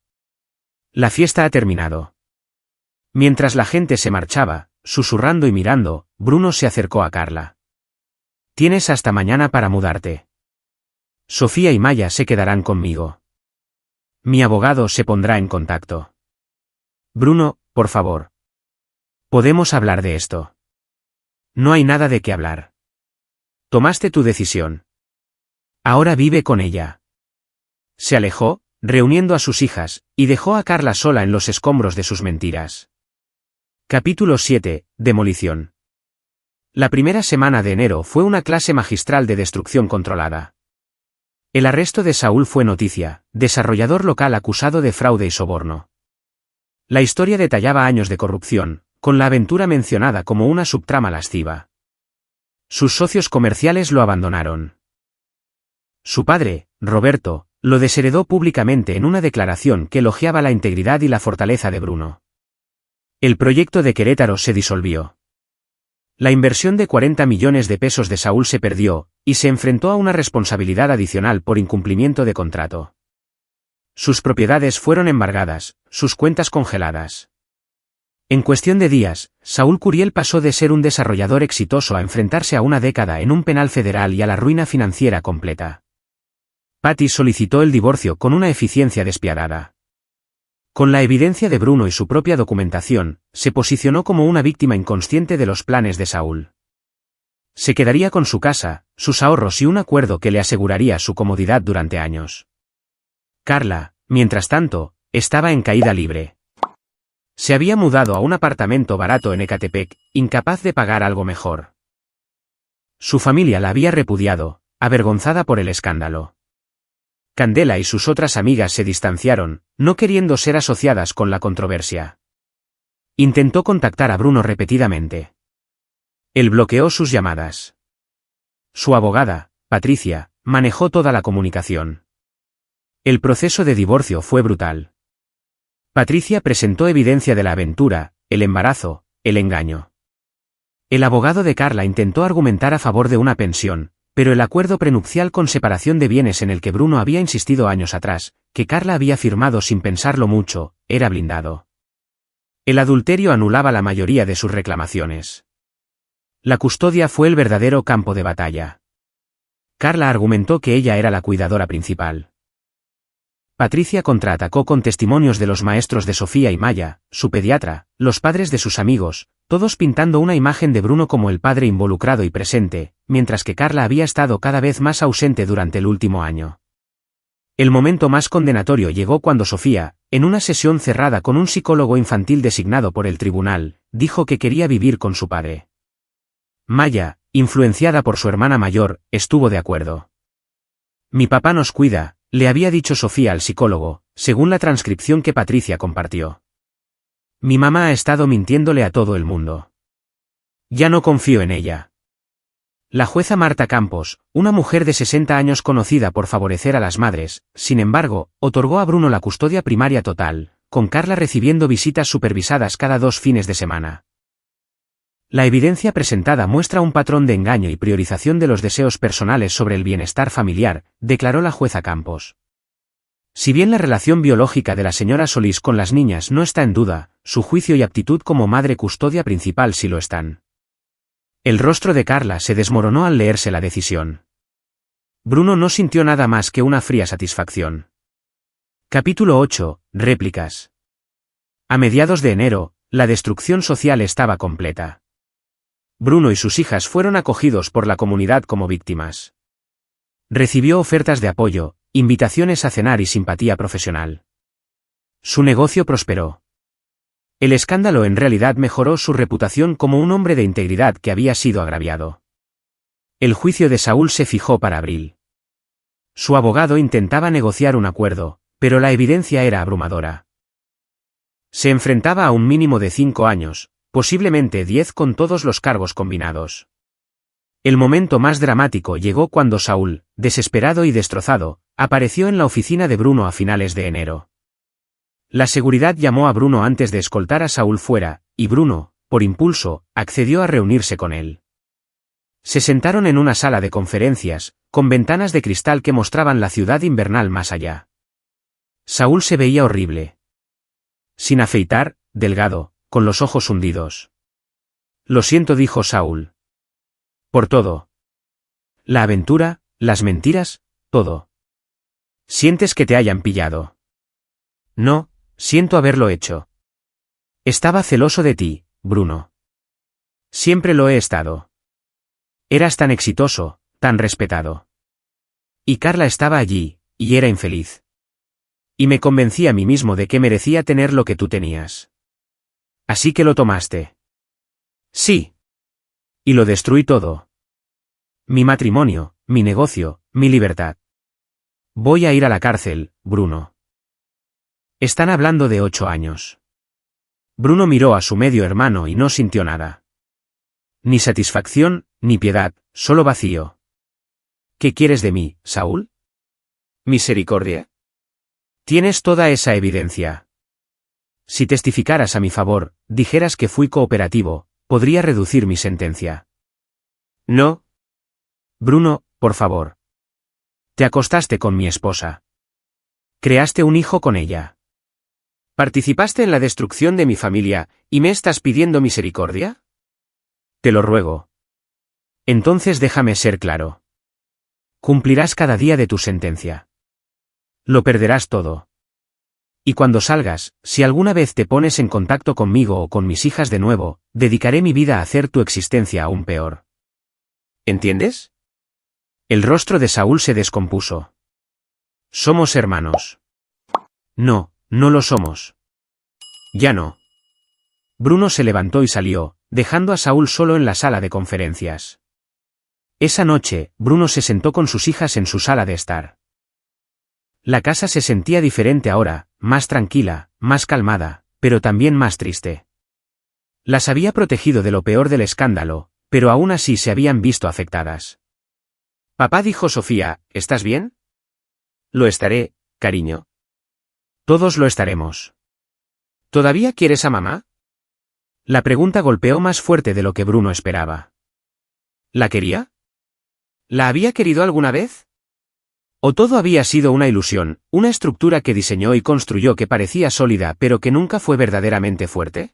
La fiesta ha terminado. Mientras la gente se marchaba, susurrando y mirando, Bruno se acercó a Carla. Tienes hasta mañana para mudarte. Sofía y Maya se quedarán conmigo. Mi abogado se pondrá en contacto. Bruno, por favor. Podemos hablar de esto. No hay nada de qué hablar. Tomaste tu decisión. Ahora vive con ella. Se alejó, reuniendo a sus hijas, y dejó a Carla sola en los escombros de sus mentiras. Capítulo 7. Demolición. La primera semana de enero fue una clase magistral de destrucción controlada. El arresto de Saúl fue noticia, desarrollador local acusado de fraude y soborno. La historia detallaba años de corrupción, con la aventura mencionada como una subtrama lasciva. Sus socios comerciales lo abandonaron. Su padre, Roberto, lo desheredó públicamente en una declaración que elogiaba la integridad y la fortaleza de Bruno. El proyecto de Querétaro se disolvió. La inversión de 40 millones de pesos de Saúl se perdió, y se enfrentó a una responsabilidad adicional por incumplimiento de contrato. Sus propiedades fueron embargadas, sus cuentas congeladas. En cuestión de días, Saúl Curiel pasó de ser un desarrollador exitoso a enfrentarse a una década en un penal federal y a la ruina financiera completa. Patty solicitó el divorcio con una eficiencia despiadada. Con la evidencia de Bruno y su propia documentación, se posicionó como una víctima inconsciente de los planes de Saúl. Se quedaría con su casa, sus ahorros y un acuerdo que le aseguraría su comodidad durante años. Carla, mientras tanto, estaba en caída libre. Se había mudado a un apartamento barato en Ecatepec, incapaz de pagar algo mejor. Su familia la había repudiado, avergonzada por el escándalo. Candela y sus otras amigas se distanciaron, no queriendo ser asociadas con la controversia. Intentó contactar a Bruno repetidamente. Él bloqueó sus llamadas. Su abogada, Patricia, manejó toda la comunicación. El proceso de divorcio fue brutal. Patricia presentó evidencia de la aventura, el embarazo, el engaño. El abogado de Carla intentó argumentar a favor de una pensión, pero el acuerdo prenupcial con separación de bienes en el que Bruno había insistido años atrás, que Carla había firmado sin pensarlo mucho, era blindado. El adulterio anulaba la mayoría de sus reclamaciones. La custodia fue el verdadero campo de batalla. Carla argumentó que ella era la cuidadora principal. Patricia contraatacó con testimonios de los maestros de Sofía y Maya, su pediatra, los padres de sus amigos, todos pintando una imagen de Bruno como el padre involucrado y presente, mientras que Carla había estado cada vez más ausente durante el último año. El momento más condenatorio llegó cuando Sofía, en una sesión cerrada con un psicólogo infantil designado por el tribunal, dijo que quería vivir con su padre. Maya, influenciada por su hermana mayor, estuvo de acuerdo. Mi papá nos cuida, le había dicho Sofía al psicólogo, según la transcripción que Patricia compartió. Mi mamá ha estado mintiéndole a todo el mundo. Ya no confío en ella. La jueza Marta Campos, una mujer de 60 años conocida por favorecer a las madres, sin embargo, otorgó a Bruno la custodia primaria total, con Carla recibiendo visitas supervisadas cada 2 fines de semana. La evidencia presentada muestra un patrón de engaño y priorización de los deseos personales sobre el bienestar familiar, declaró la jueza Campos. Si bien la relación biológica de la señora Solís con las niñas no está en duda, su juicio y aptitud como madre custodia principal sí lo están. El rostro de Carla se desmoronó al leerse la decisión. Bruno no sintió nada más que una fría satisfacción. Capítulo 8. Réplicas. A mediados de enero, la destrucción social estaba completa. Bruno y sus hijas fueron acogidos por la comunidad como víctimas. Recibió ofertas de apoyo, invitaciones a cenar y simpatía profesional. Su negocio prosperó. El escándalo en realidad mejoró su reputación como un hombre de integridad que había sido agraviado. El juicio de Saúl se fijó para abril. Su abogado intentaba negociar un acuerdo, pero la evidencia era abrumadora. Se enfrentaba a un mínimo de 5 años, posiblemente 10 con todos los cargos combinados. El momento más dramático llegó cuando Saúl, desesperado y destrozado, apareció en la oficina de Bruno a finales de enero. La seguridad llamó a Bruno antes de escoltar a Saúl fuera, y Bruno, por impulso, accedió a reunirse con él. Se sentaron en una sala de conferencias, con ventanas de cristal que mostraban la ciudad invernal más allá. Saúl se veía horrible. Sin afeitar, delgado, con los ojos hundidos. Lo siento, dijo Saúl. Por todo. La aventura, las mentiras, todo. ¿Sientes que te hayan pillado? No, siento haberlo hecho. Estaba celoso de ti, Bruno. Siempre lo he estado. Eras tan exitoso, tan respetado. Y Carla estaba allí, y era infeliz. Y me convencí a mí mismo de que merecía tener lo que tú tenías. Así que lo tomaste. Sí. Y lo destruí todo. Mi matrimonio, mi negocio, mi libertad. Voy a ir a la cárcel, Bruno. Están hablando de 8 años. Bruno miró a su medio hermano y no sintió nada. Ni satisfacción, ni piedad, solo vacío. ¿Qué quieres de mí, Saúl? ¿Misericordia? Tienes toda esa evidencia. Si testificaras a mi favor, dijeras que fui cooperativo, podría reducir mi sentencia. No. Bruno, por favor. Te acostaste con mi esposa. Creaste un hijo con ella. ¿Participaste en la destrucción de mi familia, y me estás pidiendo misericordia? Te lo ruego. Entonces déjame ser claro. Cumplirás cada día de tu sentencia. Lo perderás todo. Y cuando salgas, si alguna vez te pones en contacto conmigo o con mis hijas de nuevo, dedicaré mi vida a hacer tu existencia aún peor. ¿Entiendes? El rostro de Saúl se descompuso. Somos hermanos. No, no lo somos. Ya no. Bruno se levantó y salió, dejando a Saúl solo en la sala de conferencias. Esa noche, Bruno se sentó con sus hijas en su sala de estar. La casa se sentía diferente ahora, más tranquila, más calmada, pero también más triste. Las había protegido de lo peor del escándalo, pero aún así se habían visto afectadas. Papá, dijo Sofía, ¿estás bien? Lo estaré, cariño. Todos lo estaremos. ¿Todavía quieres a mamá? La pregunta golpeó más fuerte de lo que Bruno esperaba. ¿La quería? ¿La había querido alguna vez? ¿O todo había sido una ilusión, una estructura que diseñó y construyó que parecía sólida pero que nunca fue verdaderamente fuerte?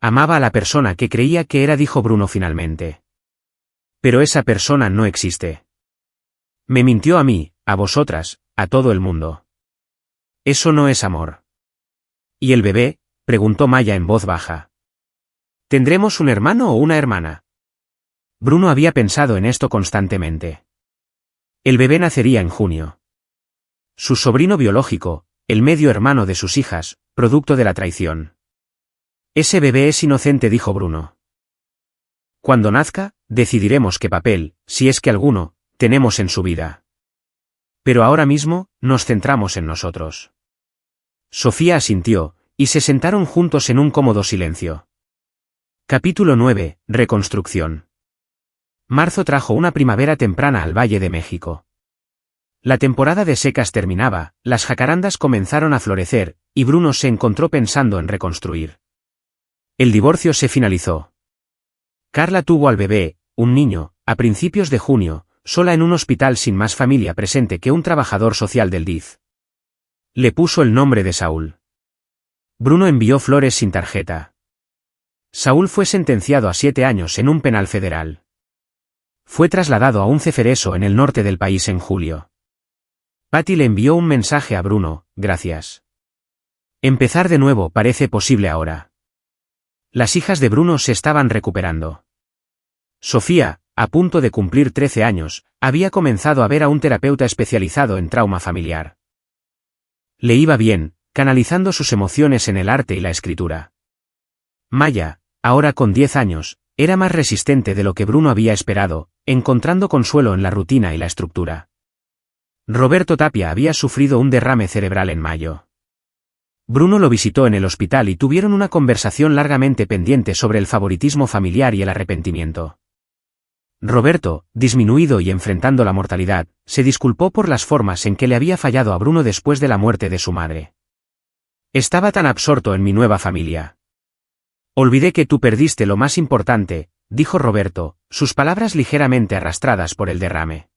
Amaba a la persona que creía que era, dijo Bruno finalmente. Pero esa persona no existe. Me mintió a mí, a vosotras, a todo el mundo. Eso no es amor. ¿Y el bebé? Preguntó Maya en voz baja. ¿Tendremos un hermano o una hermana? Bruno había pensado en esto constantemente. El bebé nacería en junio. Su sobrino biológico, el medio hermano de sus hijas, producto de la traición. Ese bebé es inocente, dijo Bruno. Cuando nazca, decidiremos qué papel, si es que alguno, tenemos en su vida. Pero ahora mismo, nos centramos en nosotros. Sofía asintió, y se sentaron juntos en un cómodo silencio. Capítulo 9. Reconstrucción. Marzo trajo una primavera temprana al Valle de México. La temporada de secas terminaba, las jacarandas comenzaron a florecer, y Bruno se encontró pensando en reconstruir. El divorcio se finalizó. Carla tuvo al bebé, un niño, a principios de junio, sola en un hospital sin más familia presente que un trabajador social del DIF. Le puso el nombre de Saúl. Bruno envió flores sin tarjeta. Saúl fue sentenciado a 7 años en un penal federal. Fue trasladado a un ceferezo en el norte del país en julio. Patty le envió un mensaje a Bruno, gracias. Empezar de nuevo parece posible ahora. Las hijas de Bruno se estaban recuperando. Sofía, a punto de cumplir 13 años, había comenzado a ver a un terapeuta especializado en trauma familiar. Le iba bien, canalizando sus emociones en el arte y la escritura. Maya, ahora con 10 años, era más resistente de lo que Bruno había esperado, encontrando consuelo en la rutina y la estructura. Roberto Tapia había sufrido un derrame cerebral en mayo. Bruno lo visitó en el hospital y tuvieron una conversación largamente pendiente sobre el favoritismo familiar y el arrepentimiento. Roberto, disminuido y enfrentando la mortalidad, se disculpó por las formas en que le había fallado a Bruno después de la muerte de su madre. Estaba tan absorto en mi nueva familia. Olvidé que tú perdiste lo más importante, dijo Roberto, sus palabras ligeramente arrastradas por el derrame.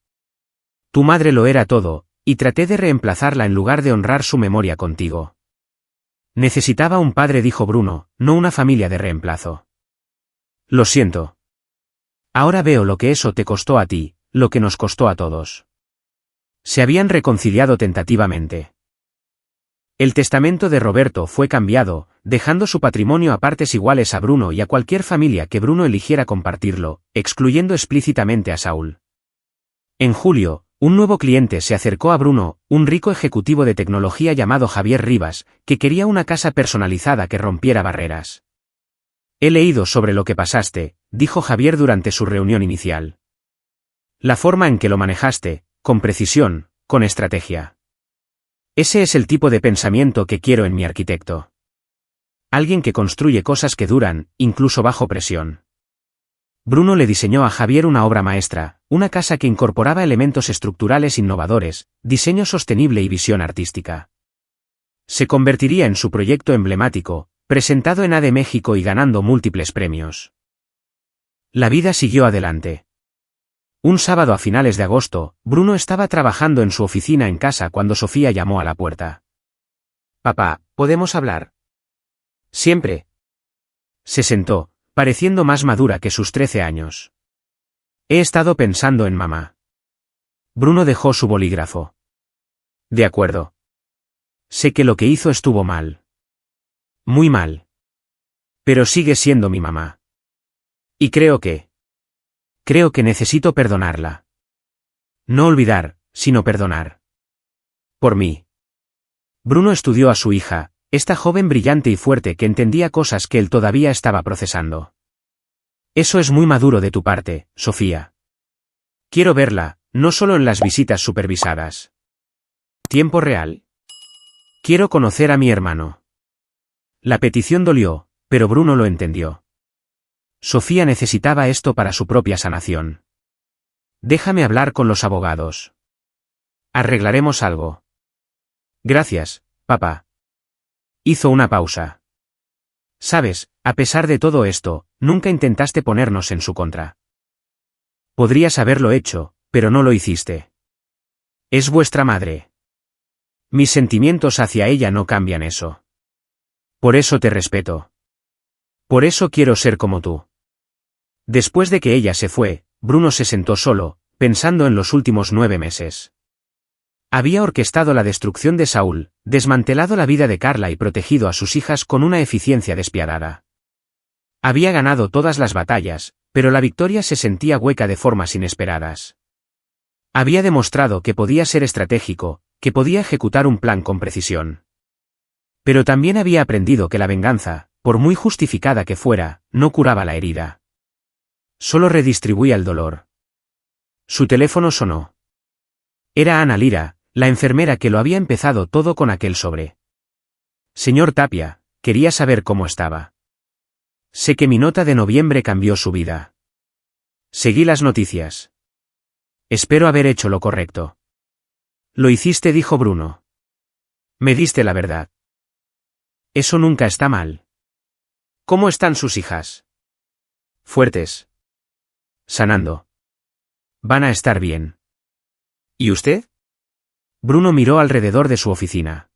Tu madre lo era todo, y traté de reemplazarla en lugar de honrar su memoria contigo. Necesitaba un padre, dijo Bruno, no una familia de reemplazo. Lo siento. Ahora veo lo que eso te costó a ti, lo que nos costó a todos. Se habían reconciliado tentativamente. El testamento de Roberto fue cambiado, dejando su patrimonio a partes iguales a Bruno y a cualquier familia que Bruno eligiera compartirlo, excluyendo explícitamente a Saúl. En julio, un nuevo cliente se acercó a Bruno, un rico ejecutivo de tecnología llamado Javier Rivas, que quería una casa personalizada que rompiera barreras. He leído sobre lo que pasaste, dijo Javier durante su reunión inicial. La forma en que lo manejaste, con precisión, con estrategia. Ese es el tipo de pensamiento que quiero en mi arquitecto. Alguien que construye cosas que duran, incluso bajo presión. Bruno le diseñó a Javier una obra maestra, una casa que incorporaba elementos estructurales innovadores, diseño sostenible y visión artística. Se convertiría en su proyecto emblemático, presentado en AD México y ganando múltiples premios. La vida siguió adelante. Un sábado a finales de agosto, Bruno estaba trabajando en su oficina en casa cuando Sofía llamó a la puerta. Papá, ¿podemos hablar? Siempre. Se sentó, pareciendo más madura que sus 13 años. He estado pensando en mamá. Bruno dejó su bolígrafo. De acuerdo. Sé que lo que hizo estuvo mal. Muy mal. Pero sigue siendo mi mamá. Y creo que necesito perdonarla. No olvidar, sino perdonar. Por mí. Bruno estudió a su hija, Esta joven brillante y fuerte que entendía cosas que él todavía estaba procesando. Eso es muy maduro de tu parte, Sofía. Quiero verla, no solo en las visitas supervisadas. Tiempo real. Quiero conocer a mi hermano. La petición dolió, pero Bruno lo entendió. Sofía necesitaba esto para su propia sanación. Déjame hablar con los abogados. Arreglaremos algo. Gracias, papá. Hizo una pausa. Sabes, a pesar de todo esto, nunca intentaste ponernos en su contra. Podrías haberlo hecho, pero no lo hiciste. Es vuestra madre. Mis sentimientos hacia ella no cambian eso. Por eso te respeto. Por eso quiero ser como tú. Después de que ella se fue, Bruno se sentó solo, pensando en los últimos 9 meses. Había orquestado la destrucción de Saúl, desmantelado la vida de Carla y protegido a sus hijas con una eficiencia despiadada. Había ganado todas las batallas, pero la victoria se sentía hueca de formas inesperadas. Había demostrado que podía ser estratégico, que podía ejecutar un plan con precisión. Pero también había aprendido que la venganza, por muy justificada que fuera, no curaba la herida. Solo redistribuía el dolor. Su teléfono sonó. Era Ana Lira, la enfermera que lo había empezado todo con aquel sobre. Señor Tapia, quería saber cómo estaba. Sé que mi nota de noviembre cambió su vida. Seguí las noticias. Espero haber hecho lo correcto. Lo hiciste, dijo Bruno. Me diste la verdad. Eso nunca está mal. ¿Cómo están sus hijas? Fuertes. Sanando. Van a estar bien. ¿Y usted? Bruno miró alrededor de su oficina.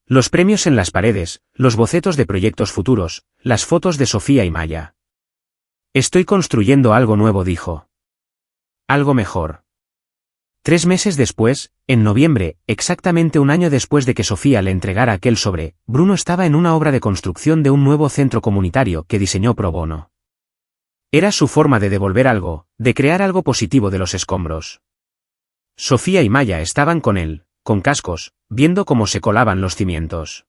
Los premios en las paredes, los bocetos de proyectos futuros, las fotos de Sofía y Maya. Estoy construyendo algo nuevo, dijo. Algo mejor. 3 meses después, en noviembre, exactamente un año después de que Sofía le entregara aquel sobre, Bruno estaba en una obra de construcción de un nuevo centro comunitario que diseñó pro bono. Era su forma de devolver algo, de crear algo positivo de los escombros. Sofía y Maya estaban con él, con cascos, viendo cómo se colaban los cimientos.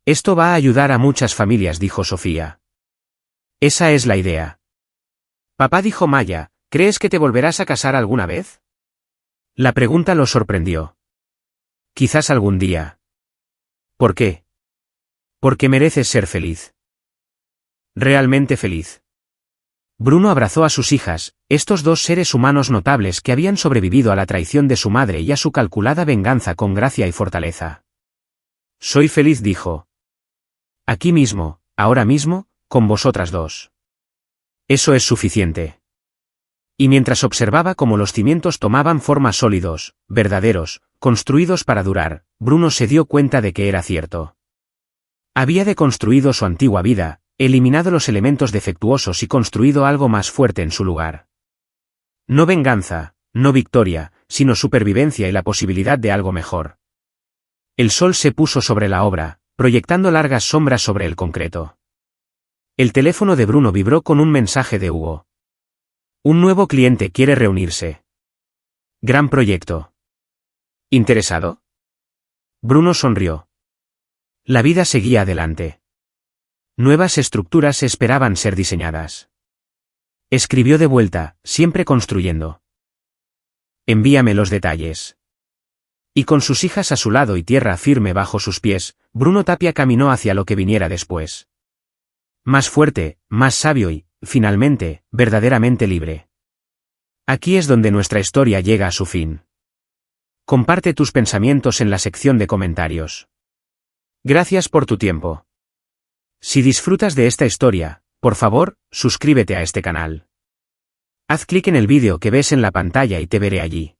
Esto va a ayudar a muchas familias, dijo Sofía. Esa es la idea. Papá, dijo Maya, ¿crees que te volverás a casar alguna vez? La pregunta lo sorprendió. Quizás algún día. ¿Por qué? Porque mereces ser feliz. Realmente feliz. Bruno abrazó a sus hijas, estos 2 seres humanos notables que habían sobrevivido a la traición de su madre y a su calculada venganza con gracia y fortaleza. Soy feliz, dijo. Aquí mismo, ahora mismo, con vosotras 2. Eso es suficiente. Y mientras observaba cómo los cimientos tomaban forma sólidos, verdaderos, construidos para durar, Bruno se dio cuenta de que era cierto. Había deconstruido su antigua vida, eliminado los elementos defectuosos y construido algo más fuerte en su lugar. No venganza, no victoria, sino supervivencia y la posibilidad de algo mejor. El sol se puso sobre la obra, proyectando largas sombras sobre el concreto. El teléfono de Bruno vibró con un mensaje de Hugo. Un nuevo cliente quiere reunirse. Gran proyecto. ¿Interesado? Bruno sonrió. La vida seguía adelante. Nuevas estructuras esperaban ser diseñadas. Escribió de vuelta, siempre construyendo. Envíame los detalles. Y con sus hijas a su lado y tierra firme bajo sus pies, Bruno Tapia caminó hacia lo que viniera después. Más fuerte, más sabio y, finalmente, verdaderamente libre. Aquí es donde nuestra historia llega a su fin. Comparte tus pensamientos en la sección de comentarios. Gracias por tu tiempo. Si disfrutas de esta historia, por favor, suscríbete a este canal. Haz clic en el vídeo que ves en la pantalla y te veré allí.